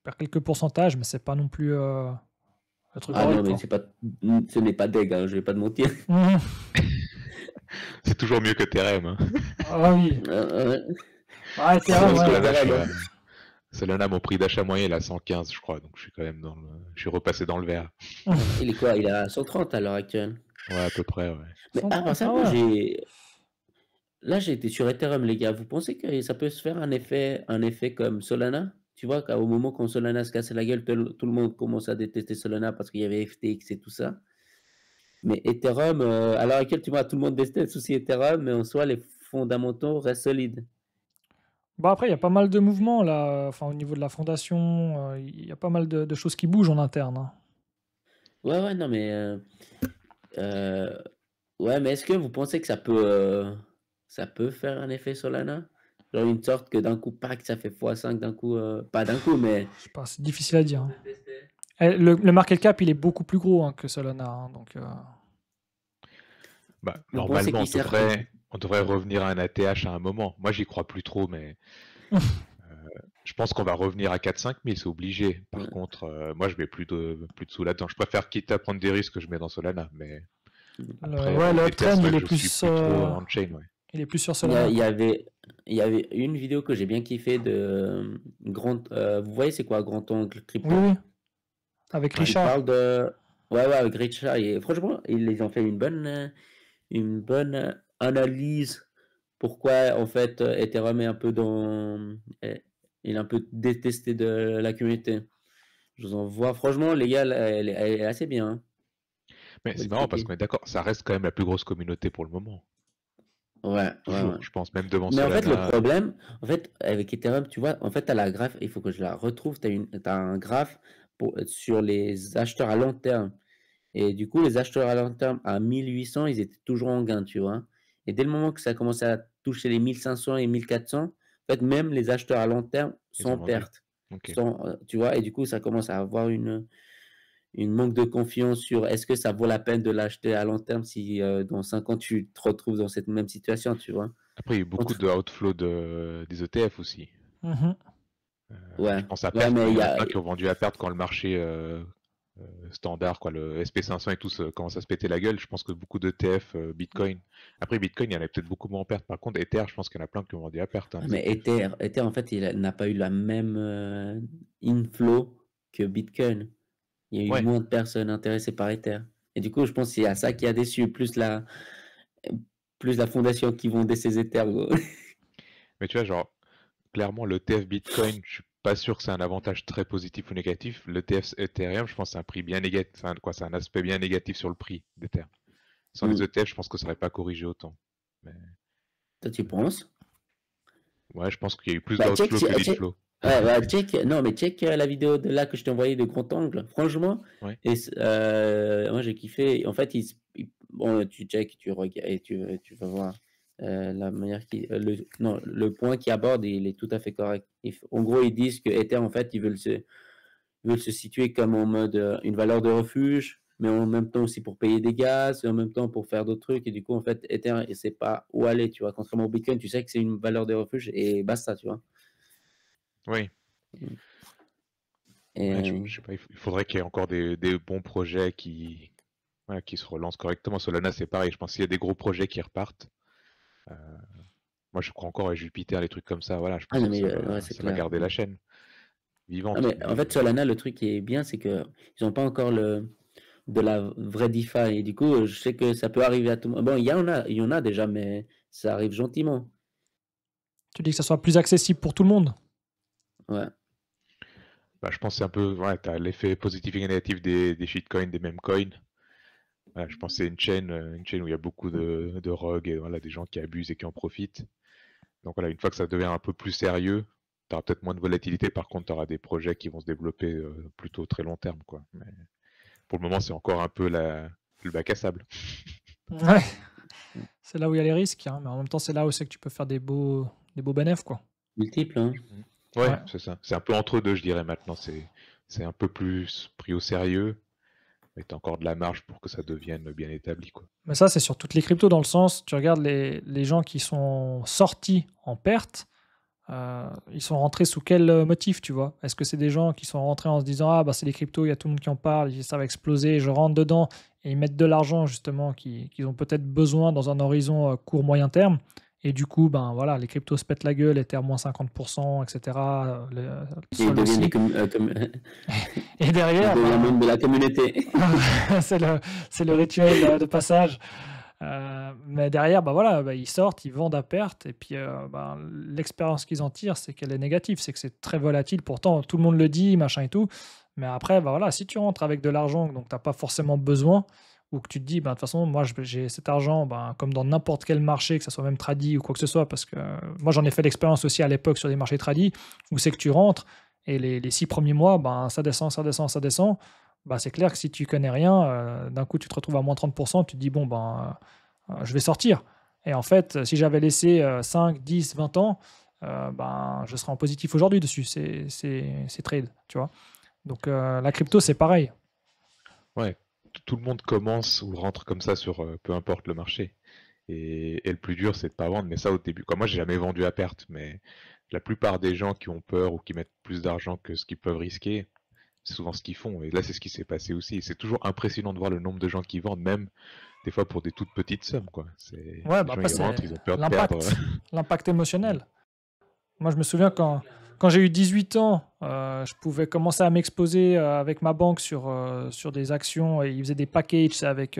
S1: perds quelques pourcentages, mais c'est pas non plus le truc
S2: Ah non,
S1: horrible,
S2: mais
S1: quoi.
S2: ce n'est pas deg, hein, je vais pas te mentir.
S1: Mhm.
S3: C'est toujours mieux que Terem. Hein.
S1: Ah oui.
S2: Ouais.
S1: Ouais, Ethereum,
S3: Parce que
S1: ouais.
S3: Solana, Solana, mon prix d'achat moyen, il est à 115, je crois. Donc je suis quand même je suis repassé dans le vert.
S2: Il est quoi? Il est à 130 à l'heure actuelle.
S3: Ouais, à peu près, ouais.
S2: Mais
S1: 130,
S2: ça,
S1: ah
S2: moi,
S1: ouais.
S2: Là, j'ai été sur Ethereum, les gars. Vous pensez que ça peut se faire un effet comme Solana? Tu vois, qu'au moment quand Solana se cassait la gueule, tout le monde commence à détester Solana parce qu'il y avait FTX et tout ça. Mais Ethereum, à l'heure actuelle, tu vois, tout le monde déteste aussi Ethereum, mais en soi, les fondamentaux restent solides.
S1: Bah après, il y a pas mal de mouvements là. Enfin, au niveau de la fondation, il y a pas mal de choses qui bougent en interne, hein.
S2: Ouais, non, mais ouais, mais est-ce que vous pensez que ça peut faire un effet Solana? Genre une sorte que d'un coup, pack, ça fait x5 d'un coup, pas d'un coup, mais
S1: Je sais pas, c'est difficile à dire, hein. Le market cap, il est beaucoup plus gros, hein, que Solana, hein, donc
S3: Bah,
S2: vous pensez
S3: normalement,
S2: qu'il
S3: on devrait revenir à un ATH à un moment. Moi, j'y crois plus trop, mais je pense qu'on va revenir à 4-5 000, c'est obligé. Par contre, moi, je mets plus de sous là-dedans. Je préfère, quitte à prendre des risques, je mets dans Solana. Mais après,
S1: le
S3: les
S1: uptrend, il est
S3: je
S1: plus,
S3: suis plus trop on-chain. Ouais.
S1: il est plus sur
S2: Il y,
S1: Solana,
S2: a- il y
S1: quoi.
S2: avait, il y avait une vidéo que j'ai bien kiffé de vous voyez c'est quoi Grand Angle Crypto?
S1: Oui, oui, avec
S2: Il
S1: Richard.
S2: parle de, ouais, avec Richard, et franchement, ils ont fait une bonne analyse pourquoi en fait Ethereum est un peu il est un peu détesté de la communauté. Je vous envoie, franchement, les gars, elle est assez bien, hein.
S3: Mais
S2: Faut
S3: c'est
S2: le
S3: marrant parce
S2: checker.
S3: qu'on est d'accord, ça reste quand même la plus grosse communauté pour le moment.
S2: Ouais.
S3: Toujours, je pense, même devant
S2: Mais en fait, le
S3: Solana.
S2: problème, avec Ethereum, tu vois, en fait, tu as la graphe, il faut que je la retrouve, t'as un graphe sur les acheteurs à long terme. Et du coup, les acheteurs à long terme à 1800, ils étaient toujours en gain, tu vois. Et dès le moment que ça a commencé à toucher les 1500 et 1400, en fait, même les acheteurs à long terme
S3: Ils
S2: sont
S3: ont
S2: en
S3: vendu.
S2: perte.
S3: Ok.
S2: Tu vois, et du coup, ça commence à avoir une manque de confiance sur est-ce que ça vaut la peine de l'acheter à long terme si dans 5 ans, tu te retrouves dans cette même situation, tu vois.
S3: Après, il y a eu beaucoup de outflow des ETF aussi.
S1: Mhm.
S2: Ouais,
S3: Je pense à
S2: ouais,
S3: perte,
S2: mais
S3: il
S2: il
S3: y
S2: y
S3: en a
S2: a,
S3: plein qui ont vendu à perte quand le marché standard, quoi, le SP500 et tout, commence à se péter la gueule. Je pense que beaucoup d'ETF, Bitcoin. Après, Bitcoin, il y en a peut-être beaucoup moins en perte. Par contre, Ether, je pense qu'il y en a plein qui ont vendu à perte, hein, les
S2: mais
S3: ETF.
S2: Ether, en fait, n'a pas eu la même inflow que Bitcoin. Il y a eu
S3: Ouais,
S2: moins de personnes intéressées par Ether. Et du coup, je pense qu'il y a ça qui a déçu, plus la fondation qui vendait ses Ethers, gros.
S3: mais tu vois, genre, clairement, l'ETF Bitcoin, je suis pas sûr que c'est un avantage très positif ou négatif. L'ETF Ethereum, je pense que c'est un prix bien négatif, c'est un aspect bien négatif sur le prix d'Ether. Sans les ETF, je pense que ça n'aurait pas corrigé autant. Mais
S2: Toi, tu penses?
S3: ouais, je pense qu'il y a eu plus
S2: Bah,
S3: d'outflow que d'inflow.
S2: ouais, bah, non, mais check la vidéo de là que je t'ai envoyée de grand angle. Franchement,
S3: Ouais.
S2: moi j'ai kiffé. En fait, bon, tu check, tu regardes et tu vas voir la manière le point qu'il aborde, il est tout à fait correct. En gros, ils disent que Ether, en fait, ils veulent se situer comme en mode une valeur de refuge, mais en même temps aussi pour payer des gaz, et en même temps pour faire d'autres trucs. Et du coup, en fait, Ether, il sait pas où aller, tu vois. Contrairement au Bitcoin, tu sais que c'est une valeur de refuge et basta, tu vois.
S3: Oui.
S2: Et,
S3: Ouais, je sais pas, il faudrait qu'il y ait encore des bons projets qui se relancent correctement. Solana, c'est pareil. Je pense qu'il y a des gros projets qui repartent. Euh, Moi, je crois encore à Jupiter, les trucs comme ça. Voilà, je
S2: Ah
S3: pense
S2: non,
S3: que
S2: mais ouais, c'est
S3: ça va
S2: clair.
S3: garder la chaîne
S2: Ah,
S3: vivante.
S2: mais en fait, Solana, le truc qui est bien, c'est que ils n'ont pas encore de la vraie DeFi. Et du coup, je sais que ça peut arriver à tout le monde. Bon, il y en a déjà, mais ça arrive gentiment.
S1: Tu dis que ça soit plus accessible pour tout le monde.
S2: Ouais.
S3: Bah, je pense que c'est un peu, ouais, t'as l'effet positif et négatif des shitcoins, des meme coins. Voilà, je pense que c'est une chaîne où il y a beaucoup de rogues et voilà, des gens qui abusent et qui en profitent. Donc voilà, une fois que ça devient un peu plus sérieux, tu auras peut-être moins de volatilité. Par contre, tu auras des projets qui vont se développer plutôt très long terme, quoi. Mais pour le moment, c'est encore un peu le bac à sable.
S1: Ouais. C'est là où il y a les risques, hein, mais en même temps, c'est là où c'est que tu peux faire des beaux bénéfices, quoi.
S2: Multiple, hein.
S3: Ouais,
S1: Ouais.
S3: c'est ça. C'est un peu entre deux, je dirais maintenant. C'est un peu plus pris au sérieux, mais tu as encore de la marge pour que ça devienne bien établi, quoi.
S1: Mais ça, c'est sur toutes les cryptos, dans le sens, tu regardes les gens qui sont sortis en perte, ils sont rentrés sous quel motif, tu vois? Est-ce que c'est des gens qui sont rentrés en se disant: «Ah, bah, c'est les cryptos, il y a tout le monde qui en parle, ça va exploser, je rentre dedans» et ils mettent de l'argent justement qu'ils ont peut-être besoin dans un horizon court moyen terme et du coup, ben voilà, les cryptos se pètent la gueule, Ether moins 50%, et cetera,
S2: Et ils
S1: Sol
S2: deviennent
S1: aussi. Et
S2: ils
S1: derrière,
S2: deviennent
S1: ben,
S2: membres de la communauté.
S1: c'est le rituel de passage. Mais derrière, bah voilà, bah, ils sortent, ils vendent à perte, et puis bah, l'expérience qu'ils en tirent, c'est qu'elle est négative, c'est que c'est très volatile. Pourtant, tout le monde le dit, machin et tout. Mais après, bah voilà, si tu rentres avec de l'argent dont tu n'as pas forcément besoin, ou que tu te dis, bah, de toute façon, moi j'ai cet argent, bah, comme dans n'importe quel marché, que ce soit même tradi ou quoi que ce soit, parce que moi j'en ai fait l'expérience aussi à l'époque sur des marchés tradi, où c'est que tu rentres, et les 6 premiers mois, bah, ça descend, ça descend, ça descend. Bah, c'est clair que si tu connais rien, d'un coup tu te retrouves à moins 30%, tu te dis, bon, ben, je vais sortir. Et en fait, si j'avais laissé 5, 10, 20 ans, ben, je serais en positif aujourd'hui dessus, ces trades, tu vois. Donc la crypto, c'est pareil.
S3: Ouais, tout le monde commence ou rentre comme ça sur peu importe le marché. Et le plus dur, c'est de pas vendre, mais ça au début. Comme moi, j'ai jamais vendu à perte, mais la plupart des gens qui ont peur ou qui mettent plus d'argent que ce qu'ils peuvent risquer, c'est souvent ce qu'ils font. Et là, c'est ce qui s'est passé aussi. C'est toujours impressionnant de voir le nombre de gens qui vendent, même des fois pour des toutes petites sommes, quoi.
S1: Ouais,
S3: Les
S1: bah
S3: gens,
S1: après,
S3: ils rentrent,
S1: c'est
S3: ils ont peur de perdre.
S1: l'impact émotionnel. Moi, je me souviens quand j'ai eu 18 ans, je pouvais commencer à m'exposer avec ma banque sur des actions. Et ils faisaient des packages avec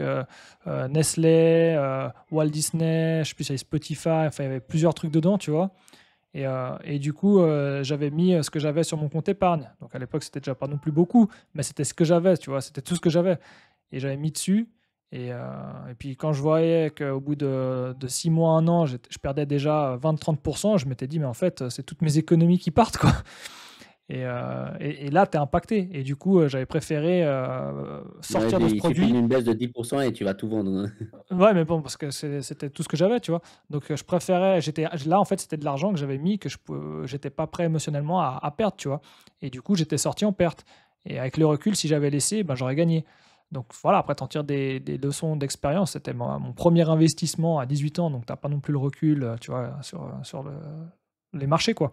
S1: Nestlé, Walt Disney, je sais plus, il y avait Spotify, enfin, il y avait plusieurs trucs dedans, tu vois. Et du coup, j'avais mis ce que j'avais sur mon compte épargne. Donc à l'époque, c'était déjà pas non plus beaucoup, mais c'était ce que j'avais, tu vois, c'était tout ce que j'avais. Et j'avais mis dessus. Et puis quand je voyais qu'au bout de 6 mois, 1 an, je perdais déjà 20-30%, je m'étais dit, mais en fait, c'est toutes mes économies qui partent, quoi. Et là, tu es impacté. Et du coup, j'avais préféré sortir de ce
S2: Il suffit
S1: produit.
S2: d'une baisse de 10% et tu vas tout vendre.
S1: Ouais, mais bon, parce que c'était tout ce que j'avais, tu vois. Donc, je préférais. Là, en fait, c'était de l'argent que j'avais mis que j'étais pas prêt émotionnellement à perdre, tu vois. Et du coup, j'étais sorti en perte. Et avec le recul, si j'avais laissé, ben, j'aurais gagné. Donc, voilà, après, t'en tires des leçons d'expérience. C'était mon premier investissement à 18 ans, donc t'as pas non plus le recul, tu vois, sur les marchés, quoi.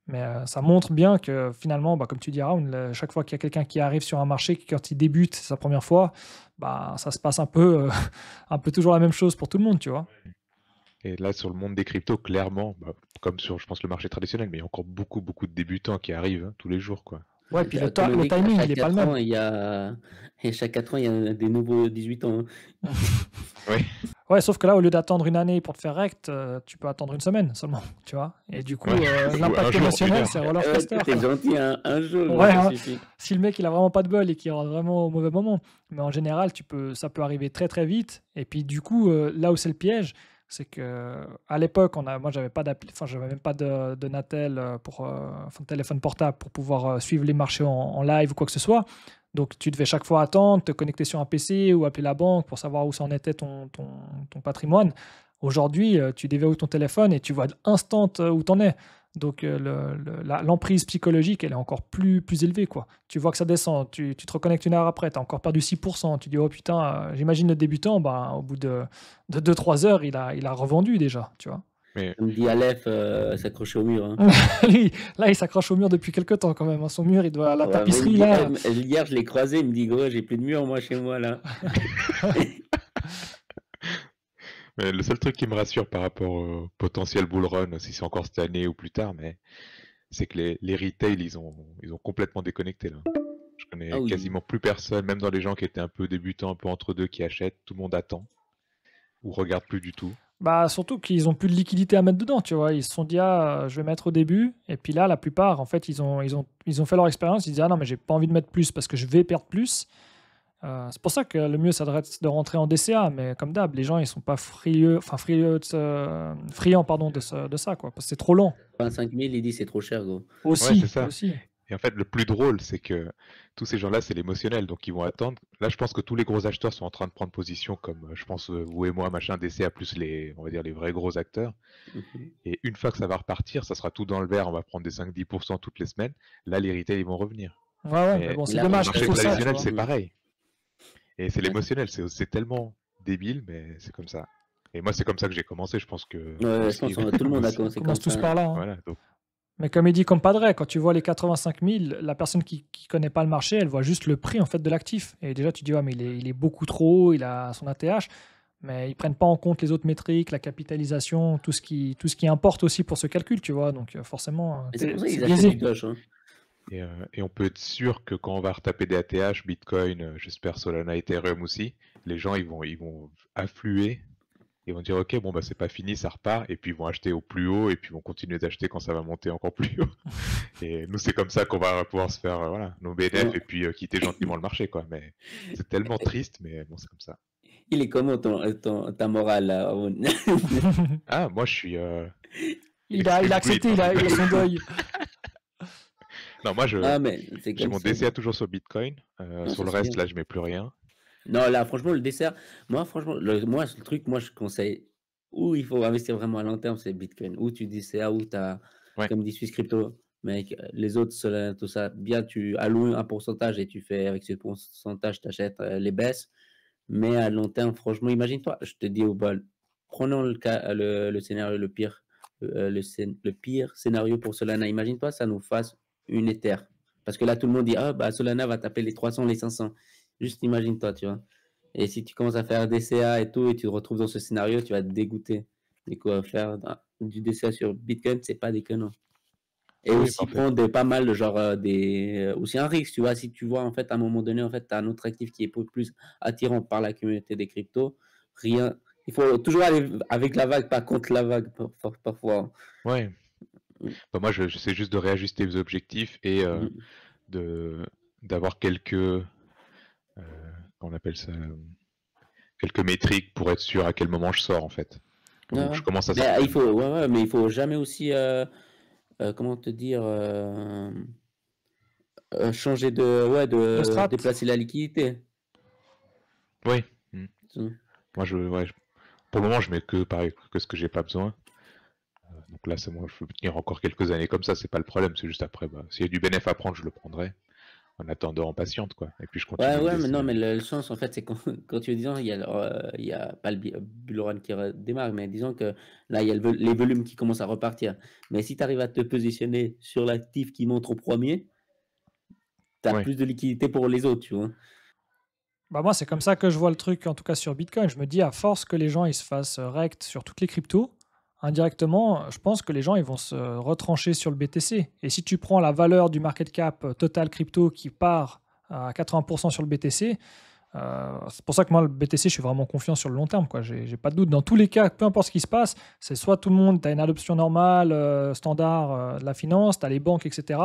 S1: Mais ça montre bien que finalement, bah, comme tu dis, Raoul, chaque fois qu'il y a quelqu'un qui arrive sur un marché, quand il débute sa première fois, bah, ça se passe un peu, un peu toujours la même chose pour tout le monde, tu vois.
S3: Et là, sur le monde des cryptos, clairement, bah, comme sur, je pense, le marché traditionnel, mais il y a encore beaucoup, beaucoup de débutants qui arrivent tous les jours, quoi.
S1: Ouais, puis le
S2: Comme on dit qu'à
S1: timing,
S2: chaque
S1: il n'est pas le
S2: 4
S1: même.
S2: ans, et chaque 4 ans, il y a des nouveaux 18 ans.
S3: Oui.
S1: Ouais, sauf que là, au lieu d'attendre une année pour te faire rect, tu peux attendre une semaine seulement, tu vois. Et du coup,
S3: Ouais. Ou un
S1: l'impact
S3: jour,
S1: émotionnel,
S3: une
S1: c'est
S3: heure.
S1: roller coaster,
S2: T'es
S1: quoi.
S2: gentil, un jour,
S1: Ouais,
S2: ça
S1: hein.
S2: suffit.
S1: Si le mec il a vraiment pas de bol et qu'il rentre vraiment au mauvais moment, mais en général ça peut arriver très très vite. Et puis du coup, là où c'est le piège, c'est que à l'époque, moi j'avais pas enfin j'avais même pas de Natel de téléphone portable pour pouvoir suivre les marchés en live ou quoi que ce soit. Donc tu devais chaque fois attendre, te connecter sur un PC ou appeler la banque pour savoir où ça en était ton patrimoine. Aujourd'hui, tu déverrouilles ton téléphone et tu vois instant où t'en es. Donc l'emprise psychologique, elle est encore plus élevée, quoi. Tu vois que ça descend, tu te reconnectes une heure après, tu as encore perdu 6%. Tu dis, oh putain, j'imagine le débutant, bah, au bout de 2-3 heures, il a revendu déjà, tu vois.
S3: Mais
S2: Comme dit Aleph, s'accrocher au mur. Hein.
S1: Là, il s'accroche au mur depuis quelques temps quand même, hein. Son mur, il doit à la
S2: Ouais,
S1: tapisserie, là.
S2: hier, je l'ai croisé, il me dit, gros, j'ai plus de mur, moi, chez moi, là.
S3: Mais le seul truc qui me rassure par rapport au potentiel bull run, si c'est encore cette année ou plus tard, mais c'est que les retail, ils ont complètement déconnecté là. Je
S2: Ah
S3: connais
S2: oui.
S3: quasiment plus personne, même dans les gens qui étaient un peu débutants, un peu entre deux, qui achètent. Tout le monde attend ou regarde plus du tout.
S1: Bah, surtout qu'ils ont plus de liquidité à mettre dedans, tu vois. Ils se sont dit, ah, je vais mettre au début. Et puis là, la plupart, en fait, ils ont fait leur expérience. Ils disent, ah non, mais j'ai pas envie de mettre plus parce que je vais perdre plus. C'est pour ça que le mieux, ça devrait être de rentrer en DCA. Mais comme d'hab, les gens, ils sont pas friands, pardon, de ça, quoi. Parce que c'est trop lent.
S2: 25 000, il dit c'est trop cher, gros.
S3: Ouais, c'est
S1: Aussi,
S3: ça.
S1: aussi.
S3: Et en fait, le plus drôle, c'est que tous ces gens-là, c'est l'émotionnel, donc ils vont attendre. Là, je pense que tous les gros acheteurs sont en train de prendre position, comme je pense vous et moi, machin, DCA, plus on va dire les vrais gros acteurs.
S2: Mhm.
S3: Et une fois que ça va repartir, ça sera tout dans le vert, on va prendre des 5-10% toutes les semaines. Là, les retail, ils vont revenir.
S1: Ouais, mais
S3: Mais
S1: bon, c'est
S2: là,
S3: le
S1: dommage
S2: on
S1: qu'il
S3: marché
S1: faut ça, tu
S3: traditionnel,
S1: vois.
S3: c'est pareil. Et c'est
S2: Ouais.
S3: l'émotionnel, c'est tellement débile, mais c'est comme ça. Et moi, c'est comme ça que j'ai commencé, je pense que
S2: Ouais,
S3: aussi,
S2: je pense que tout le monde a
S3: aussi.
S1: On
S2: commencé comme
S1: commence tous
S2: ça.
S1: par là, hein.
S3: Voilà, donc,
S1: Mais comme il dit compadre, quand tu vois les 85 000, la personne qui connaît pas le marché, elle voit juste le prix en fait de l'actif. Et déjà, tu dis, ouais, mais il est beaucoup trop haut, il a son ATH, mais ils prennent pas en compte les autres métriques, la capitalisation, tout ce qui importe aussi pour ce calcul, tu vois. Donc forcément,
S2: Et c'est pour ça
S1: c'est
S2: qu'ils achètent du
S1: biaisé.
S2: Doge. Hein.
S3: et on peut être sûr que quand on va retaper des ATH, Bitcoin, j'espère Solana, Ethereum aussi, les gens ils vont affluer. Ils vont dire ok, bon bah c'est pas fini, ça repart, et puis ils vont acheter au plus haut, et puis ils vont continuer d'acheter quand ça va monter encore plus haut. Et nous c'est comme ça qu'on va pouvoir se faire voilà, nos BNF
S2: Ouais.
S3: et puis quitter gentiment le marché quoi. Mais c'est tellement triste, mais bon c'est comme ça.
S2: Il est comment ta morale là, Aaron?
S3: Ah moi je suis
S1: Il a
S3: extreme
S1: accepté,
S3: greed,
S1: il a son deuil.
S3: non moi
S2: Ah, mais c'est
S3: j'ai
S2: comme
S3: mon
S2: ça.
S3: DCA toujours sur Bitcoin,
S2: Ah,
S3: sur
S2: ça
S3: le
S2: c'est
S3: reste
S2: bien.
S3: là je mets plus rien.
S2: Non, là, franchement, le dessert, moi, franchement, le truc, moi, je conseille où il faut investir vraiment à long terme, c'est Bitcoin. Où tu dis c'est où tu as,
S3: Ouais.
S2: comme dit Swiss Crypto, mec, les autres, Solana, tout ça, bien, tu alloues un pourcentage et tu fais avec ce pourcentage, tu achètes les baisses. Mais à long terme, franchement, imagine-toi, je te dis au bol, prenons le cas, le scénario le pire, le pire scénario pour Solana. Imagine-toi, ça nous fasse une Ether. Parce que là, tout le monde dit, ah, bah, Solana va taper les 300, les 500. Juste imagine-toi, tu vois. Et si tu commences à faire DCA et tout, et tu te retrouves dans ce scénario, tu vas te dégoûter. Du coup, faire du DCA sur Bitcoin, c'est pas déconnant. Et
S3: Oui,
S2: aussi
S3: parfait.
S2: prendre pas mal, genre, aussi un risque, tu vois. Si tu vois, en fait, à un moment donné, en fait, tu as un autre actif qui est plus attirant par la communauté des cryptos, rien. Il faut toujours aller avec la vague, pas contre la vague, parfois.
S3: Ouais.
S2: Mm.
S3: Bah, moi j'essaie juste de réajuster les objectifs et
S2: Mm.
S3: d'avoir quelques on appelle ça quelques métriques pour être sûr à quel moment je sors en fait.
S2: Ouais,
S3: Donc je commence à
S2: mais
S3: sortir.
S2: il faut, ouais, mais il faut jamais aussi, comment te dire, changer
S1: De
S2: de
S1: strat.
S2: déplacer la liquidité.
S3: Oui.
S2: Mm.
S3: Moi pour le moment je mets que pareil que ce que j'ai pas besoin. Donc là c'est moi je peux tenir encore quelques années comme ça, c'est pas le problème, c'est juste après s'il y a du bénéfice à prendre je le prendrai. En attendant en patiente quoi. Et puis je continue
S2: Ouais,
S3: le
S2: mais non,
S3: DCA.
S2: mais le sens, en fait, c'est quand, quand tu es disant, il y a pas le bull run qui démarre, mais disons que là, il y a les volumes qui commencent à repartir. Mais si tu arrives à te positionner sur l'actif qui montre au premier, tu as
S3: Ouais.
S2: plus de liquidité pour les autres, tu vois.
S1: Bah moi, c'est comme ça que je vois le truc, en tout cas sur Bitcoin. Je me dis, à force que les gens ils se fassent rect sur toutes les cryptos, indirectement, je pense que les gens ils vont se retrancher sur le BTC. Et si tu prends la valeur du market cap total crypto qui part à 80% sur le BTC, c'est pour ça que moi, le BTC, je suis vraiment confiant sur le long terme, quoi. J'ai pas de doute. Dans tous les cas, peu importe ce qui se passe, c'est soit tout le monde, tu as une adoption normale, standard de la finance, tu as les banques, etc.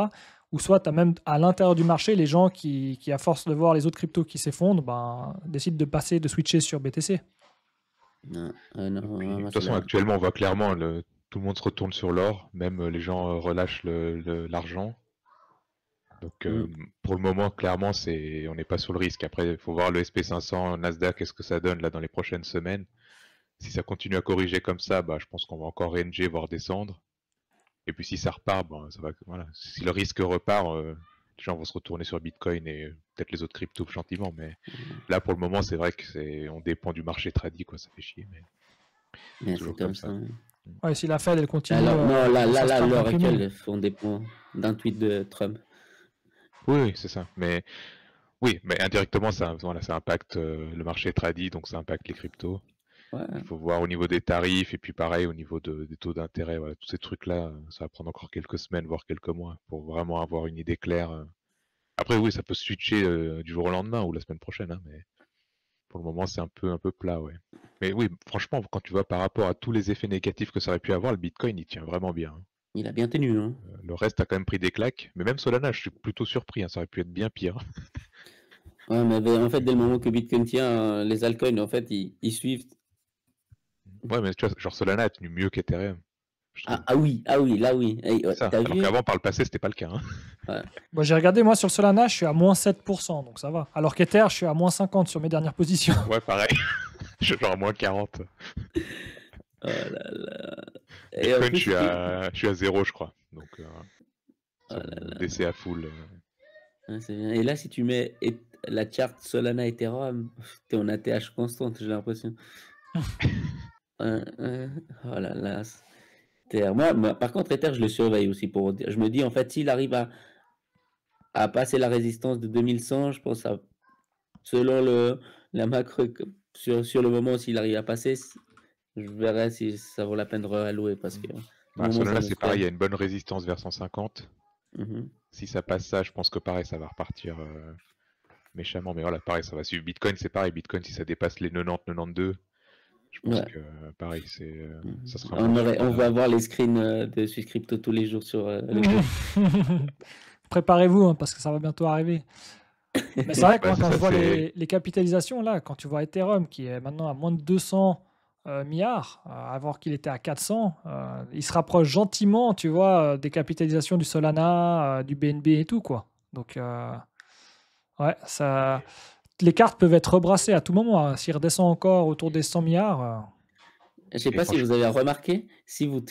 S1: Ou soit tu as même à l'intérieur du marché les gens qui, à force de voir les autres cryptos qui s'effondrent, ben, décident de passer, de switcher sur BTC.
S2: Non,
S3: Et
S2: non,
S3: puis, de
S2: moi,
S3: toute
S2: c'est
S3: façon,
S2: là.
S3: actuellement, on voit clairement tout le monde se retourne sur l'or, même les gens relâchent l'argent. Donc, pour le moment, clairement, on n'est pas sur le risque. Après, il faut voir le SP500, Nasdaq, qu'est-ce que ça donne là dans les prochaines semaines. Si ça continue à corriger comme ça, bah, je pense qu'on va encore ranger, voire descendre. Et puis, si ça repart, bon, ça va, voilà. Si le risque repart, les gens vont se retourner sur Bitcoin et peut-être les autres cryptos gentiment. Mais là, pour le moment, c'est vrai que on dépend du marché tradi, quoi. Ça fait chier, mais
S2: Mais c'est
S3: toujours
S2: comme
S3: comme
S2: ça.
S3: ça.
S2: Hein.
S1: Ouais, si la Fed elle continue
S2: Alors, non,
S1: dans sa
S2: à
S1: strat
S2: l'heure
S1: d'imprimer.
S2: actuelle, on dépend d'un tweet de Trump.
S3: Oui, c'est ça. Mais oui, mais indirectement, voilà, ça impacte le marché tradi, donc ça impacte les cryptos.
S4: Ouais.
S3: Il faut voir au niveau des tarifs et puis pareil au niveau des taux d'intérêt. Voilà, tous ces trucs-là, ça va prendre encore quelques semaines, voire quelques mois pour vraiment avoir une idée claire. Après, oui, ça peut switcher du jour au lendemain ou la semaine prochaine, hein, mais pour le moment, c'est un peu plat, ouais. Mais oui, franchement, quand tu vois par rapport à tous les effets négatifs que ça aurait pu avoir, le Bitcoin, il tient vraiment bien, hein.
S4: Il a bien tenu, hein.
S3: Le reste a quand même pris des claques, mais même Solana, je suis plutôt surpris, hein, ça aurait pu être bien pire.
S2: Ouais, mais en fait, dès le moment que Bitcoin tient, les altcoins, en fait, ils suivent.
S3: Ouais, mais tu vois, genre Solana a tenu mieux qu'Ethereum, je trouve.
S2: Ah oui, là oui.
S3: C'est ça.
S2: T'as
S3: Alors
S2: vu?
S3: qu'avant, par le passé, c'était pas le cas, hein.
S1: Bon, j'ai regardé, moi, sur le Solana, je suis à moins 7%, donc ça va. Alors qu'Ether, je suis à moins 50 sur mes dernières positions.
S3: Ouais, pareil. Je suis genre à moins 40.
S2: Oh là là. Et en
S3: Bitcoin,
S2: plus,
S3: je suis à 0, je crois. Donc,
S2: Oh là là.
S3: DC à full.
S2: C'est bien. Et là, si tu mets la charte Solana Ethereum, t'es en ATH constante, j'ai l'impression. Oh là là. Moi, par contre, Ether, je le surveille aussi pour dire. Je me dis, en fait, s'il arrive à passer la résistance de 2100, je pense selon la macro, sur le moment, s'il arrive à passer, je verrai si ça vaut la peine de réallouer parce que au moment, ça
S3: Solana,
S2: me
S3: c'est
S2: ferait-
S3: pareil, il y a une bonne résistance vers 150.
S2: Mhm.
S3: Si ça passe ça, je pense que pareil, ça va repartir méchamment. Mais voilà, pareil, ça va suivre. Bitcoin, c'est pareil. Bitcoin, si ça dépasse les 90, 92, je pense
S2: Ouais.
S3: que pareil, ça sera
S2: On va avoir les screens de Swiss Crypto tous les jours sur le compte.
S1: Préparez-vous, hein, parce que ça va bientôt arriver. Mais c'est vrai que
S3: Bah,
S1: moi,
S3: c'est
S1: quand
S3: ça,
S1: je vois
S3: c'est-
S1: les capitalisations, là, quand tu vois Ethereum qui est maintenant à moins de 200 milliards, alors qu'il était à 400, il se rapproche gentiment, tu vois, des capitalisations du Solana, du BNB et tout, quoi. Donc, ouais, les cartes peuvent être rebrassées à tout moment, hein. S'il redescend encore autour des 100 milliards,
S2: Je sais
S3: Et
S2: pas si vous avez remarqué, si vous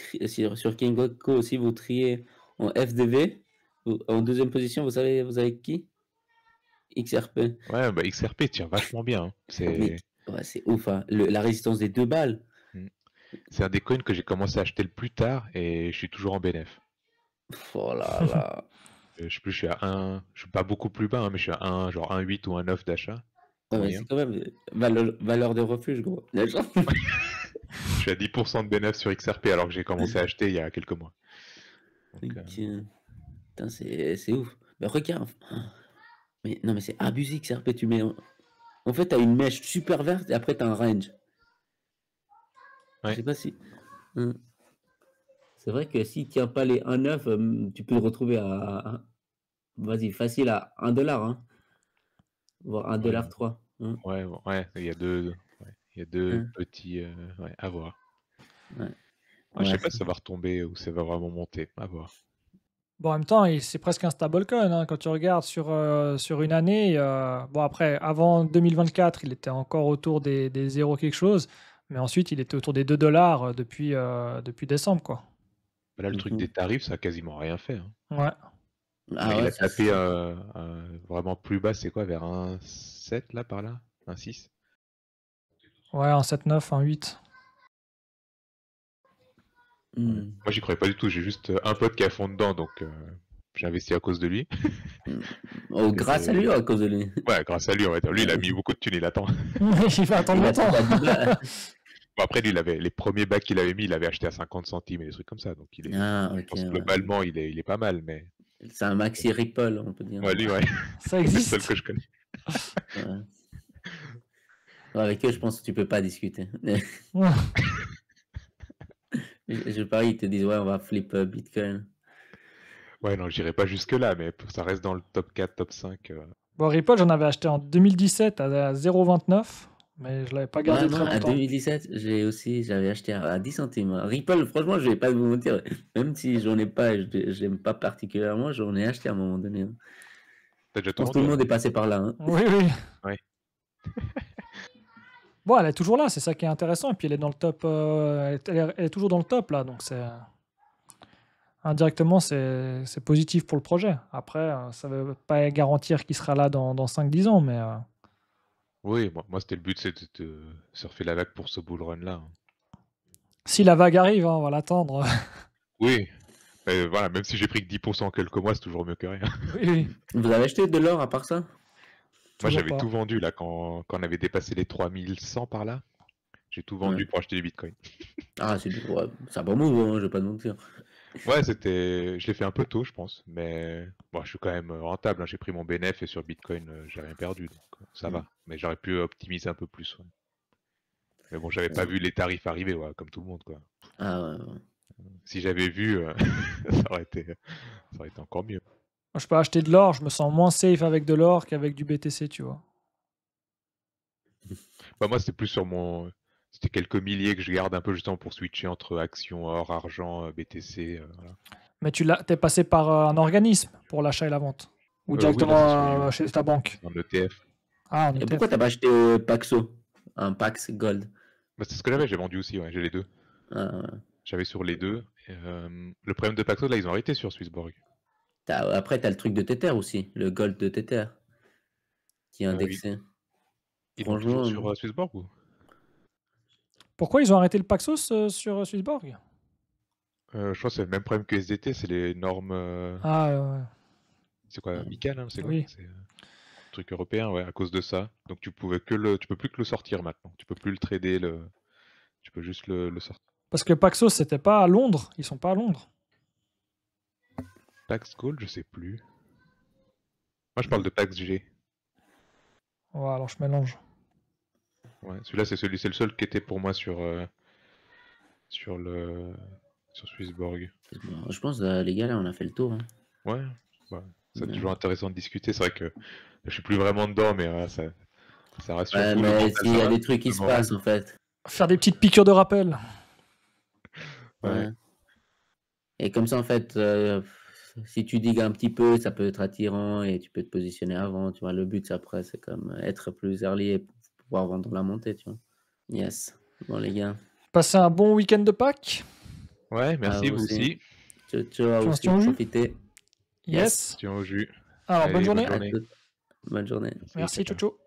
S2: sur Kingo, si vous triez en FDV, en deuxième position, vous avez qui? XRP.
S3: Ouais, bah, XRP tient vachement bien, hein.
S2: Mais ouais, c'est ouf, hein. La résistance des 2 balles.
S3: C'est un des coins que j'ai commencé à acheter le plus tard et je suis toujours en bénéf.
S2: Oh là là.
S3: Je sais plus, je suis à 1, je suis pas beaucoup plus bas, hein, mais je suis à 1, genre 1,8 ou 1,9 d'achat.
S2: Ouais, mais
S3: moyen.
S2: c'est quand même valeur de refuge, gros.
S3: Je suis à 10% de bénéf sur XRP alors que j'ai commencé à acheter il y a quelques mois. Donc,
S2: Putain, c'est ouf. Mais regarde. Mais non, mais c'est abusé XRP. Tu mets. En fait, t'as une mèche super verte et après t'as un range.
S3: Ouais.
S2: Je sais pas si. C'est vrai que s'il tient pas les 1,9, tu peux le retrouver vas-y, facile à 1 dollar, hein. Voire 1,3 $.
S3: Ouais, il y a deux petits à voir.
S2: Ouais.
S3: Je sais
S2: Ouais,
S3: pas si ça va retomber ou si ça va vraiment monter, à voir.
S1: bon, en même temps, c'est presque un stablecoin, hein, quand tu regardes sur une année. Bon, après, avant 2024, il était encore autour des 0 quelque chose, mais ensuite, il était autour des 2 dollars depuis décembre, quoi.
S3: Là, le truc des tarifs, ça a quasiment rien fait, hein.
S1: Ouais.
S2: Ah
S3: Il
S2: ouais,
S3: a tapé vraiment plus bas, c'est quoi, vers 1,7 là, par là? 1,6?
S1: Ouais, un 7,9, un 8.
S3: Moi, j'y croyais pas du tout. J'ai juste un pote qui est à fond dedans, donc j'ai investi à cause de lui.
S2: Oh, grâce à lui ou à cause de lui?
S3: Ouais, grâce à lui, on va dire. Lui, il a mis beaucoup de thunes, il attend.
S1: Il va attendre longtemps.
S3: Bon, après, lui, les premiers bacs qu'il avait mis, il avait acheté à 50 centimes et des trucs comme ça. Donc, je pense que globalement, il est pas mal. Mais
S2: c'est un maxi Ripple, on peut dire.
S3: ouais, lui, ouais.
S1: Ça
S3: C'est
S1: existe.
S3: le seul que je connais.
S2: Ouais. Ouais, avec eux, je pense que tu peux pas discuter.
S1: Ouais.
S2: Je parie, ils te disent, ouais, on va flip Bitcoin.
S3: Ouais, non, j'irai pas jusque-là, mais ça reste dans le top 4, top 5.
S1: Bon, Ripple, j'en avais acheté en 2017 à 0,29, mais je l'avais pas gardé
S2: Ouais,
S1: très
S2: non, à
S1: longtemps.
S2: 2017, j'avais acheté à 10 centimes. Ripple, franchement, je vais pas vous mentir, même si j'en ai pas, je l'aime pas particulièrement, j'en ai acheté à un moment donné.
S3: T'as déjà
S2: Je pense que tout le monde est passé par là.
S1: Oui, oui.
S3: Ouais.
S1: Bon, elle est toujours là, c'est ça qui est intéressant. Et puis elle est dans le top, elle est toujours dans le top là, donc c'est indirectement c'est positif pour le projet. Après, ça ne veut pas garantir qu'il sera là dans 5-10 ans, mais
S3: Oui, moi c'était le but, c'est de surfer la vague pour ce bull run là.
S1: si la vague arrive, hein, on va l'attendre.
S3: Oui, mais voilà, même si j'ai pris que 10% en quelques mois, c'est toujours mieux que rien.
S1: Oui, oui.
S2: Vous avez acheté de l'or à part ça?
S3: Moi
S1: Toujours
S3: j'avais
S1: pas.
S3: tout vendu là quand on avait dépassé les 3100 par là. J'ai tout vendu
S2: Ouais.
S3: pour acheter du Bitcoin.
S2: Ah, ouais, c'est un bon move, hein, je vais pas te mentir.
S3: Ouais, je l'ai fait un peu tôt, je pense, mais bon, je suis quand même rentable, hein. J'ai pris mon bénéf et sur Bitcoin, j'ai rien perdu, donc ça
S2: Mm.
S3: va. Mais j'aurais pu optimiser un peu plus, ouais. Mais bon, j'avais pas vu les tarifs arriver, ouais, comme tout le monde, quoi.
S2: Ah ouais, ouais.
S3: Si j'avais vu, ça aurait été encore mieux.
S1: Moi, je peux acheter de l'or, je me sens moins safe avec de l'or qu'avec du BTC, tu vois.
S3: Bah, moi, c'était plus sur c'était quelques milliers que je garde un peu justement pour switcher entre actions, or, argent, BTC, voilà.
S1: Mais t'es passé par un organisme pour l'achat et la vente. Ou
S3: Oui, là, c'est sur
S1: directement
S3: Io.
S1: chez ta banque.
S3: C'est un ETF.
S1: Ah, en
S2: Et
S1: ETF.
S2: pourquoi t'as pas acheté Paxo? Un Pax Gold?
S3: Bah, c'est ce que j'avais, j'ai vendu aussi, ouais, j'ai les deux.
S2: Ah, ouais.
S3: J'avais sur les deux. Et, le problème de Paxos, là, ils ont arrêté sur Swissborg.
S2: Après, t'as le truc de Tether aussi, le Gold de Tether, qui est
S3: Ils
S2: indexé.
S3: ils l'ont toujours
S2: Franchement,
S3: sur Swissborg ou?
S1: Pourquoi ils ont arrêté le Paxos sur Swissborg?
S3: Je crois que c'est le même problème que SDT, c'est les normes.
S1: Ah, ouais.
S3: C'est quoi, MiCA, hein, c'est quoi?
S1: Oui.
S3: C'est un truc européen, ouais, à cause de ça. Donc tu peux plus que le sortir maintenant. Tu peux plus le trader, tu peux juste le sortir.
S1: Parce que Paxos, c'était pas à Londres. Ils sont pas à Londres.
S3: Pax Gold, je sais plus. Moi, je parle de Pax G.
S1: Ouais, alors je mélange.
S3: Ouais, celui-là, c'est le seul qui était pour moi sur Swissborg.
S2: je pense, les gars, là, on a fait le tour, hein.
S3: Ouais, bah, c'est
S2: Ouais.
S3: toujours intéressant de discuter. C'est vrai que je suis plus vraiment dedans, mais ça reste
S2: Ouais,
S3: surtout le
S2: mais
S3: mental,
S2: s'il y
S3: ça
S2: a
S3: va,
S2: des trucs qui
S3: le
S2: se
S3: moral.
S2: passent, en fait.
S1: Faire des petites piqûres de rappel.
S3: Ouais.
S2: Ouais. Et comme ça, en fait, si tu digues un petit peu, ça peut être attirant et tu peux te positionner avant, tu vois. Le but, après, c'est comme être plus early et pouvoir vendre la montée, tu vois. Yes. Bon, les gars.
S1: Passez un bon week-end de Pâques.
S3: Ouais, merci, vous aussi.
S2: Ciao, ciao,
S1: Tu
S2: aussi,
S1: tiens au jus?
S2: profitez.
S1: Yes.
S3: Tiens au jus.
S1: Alors,
S3: Allez,
S1: bonne journée.
S3: bonne journée.
S2: Bonne journée.
S1: Merci, ciao, ciao.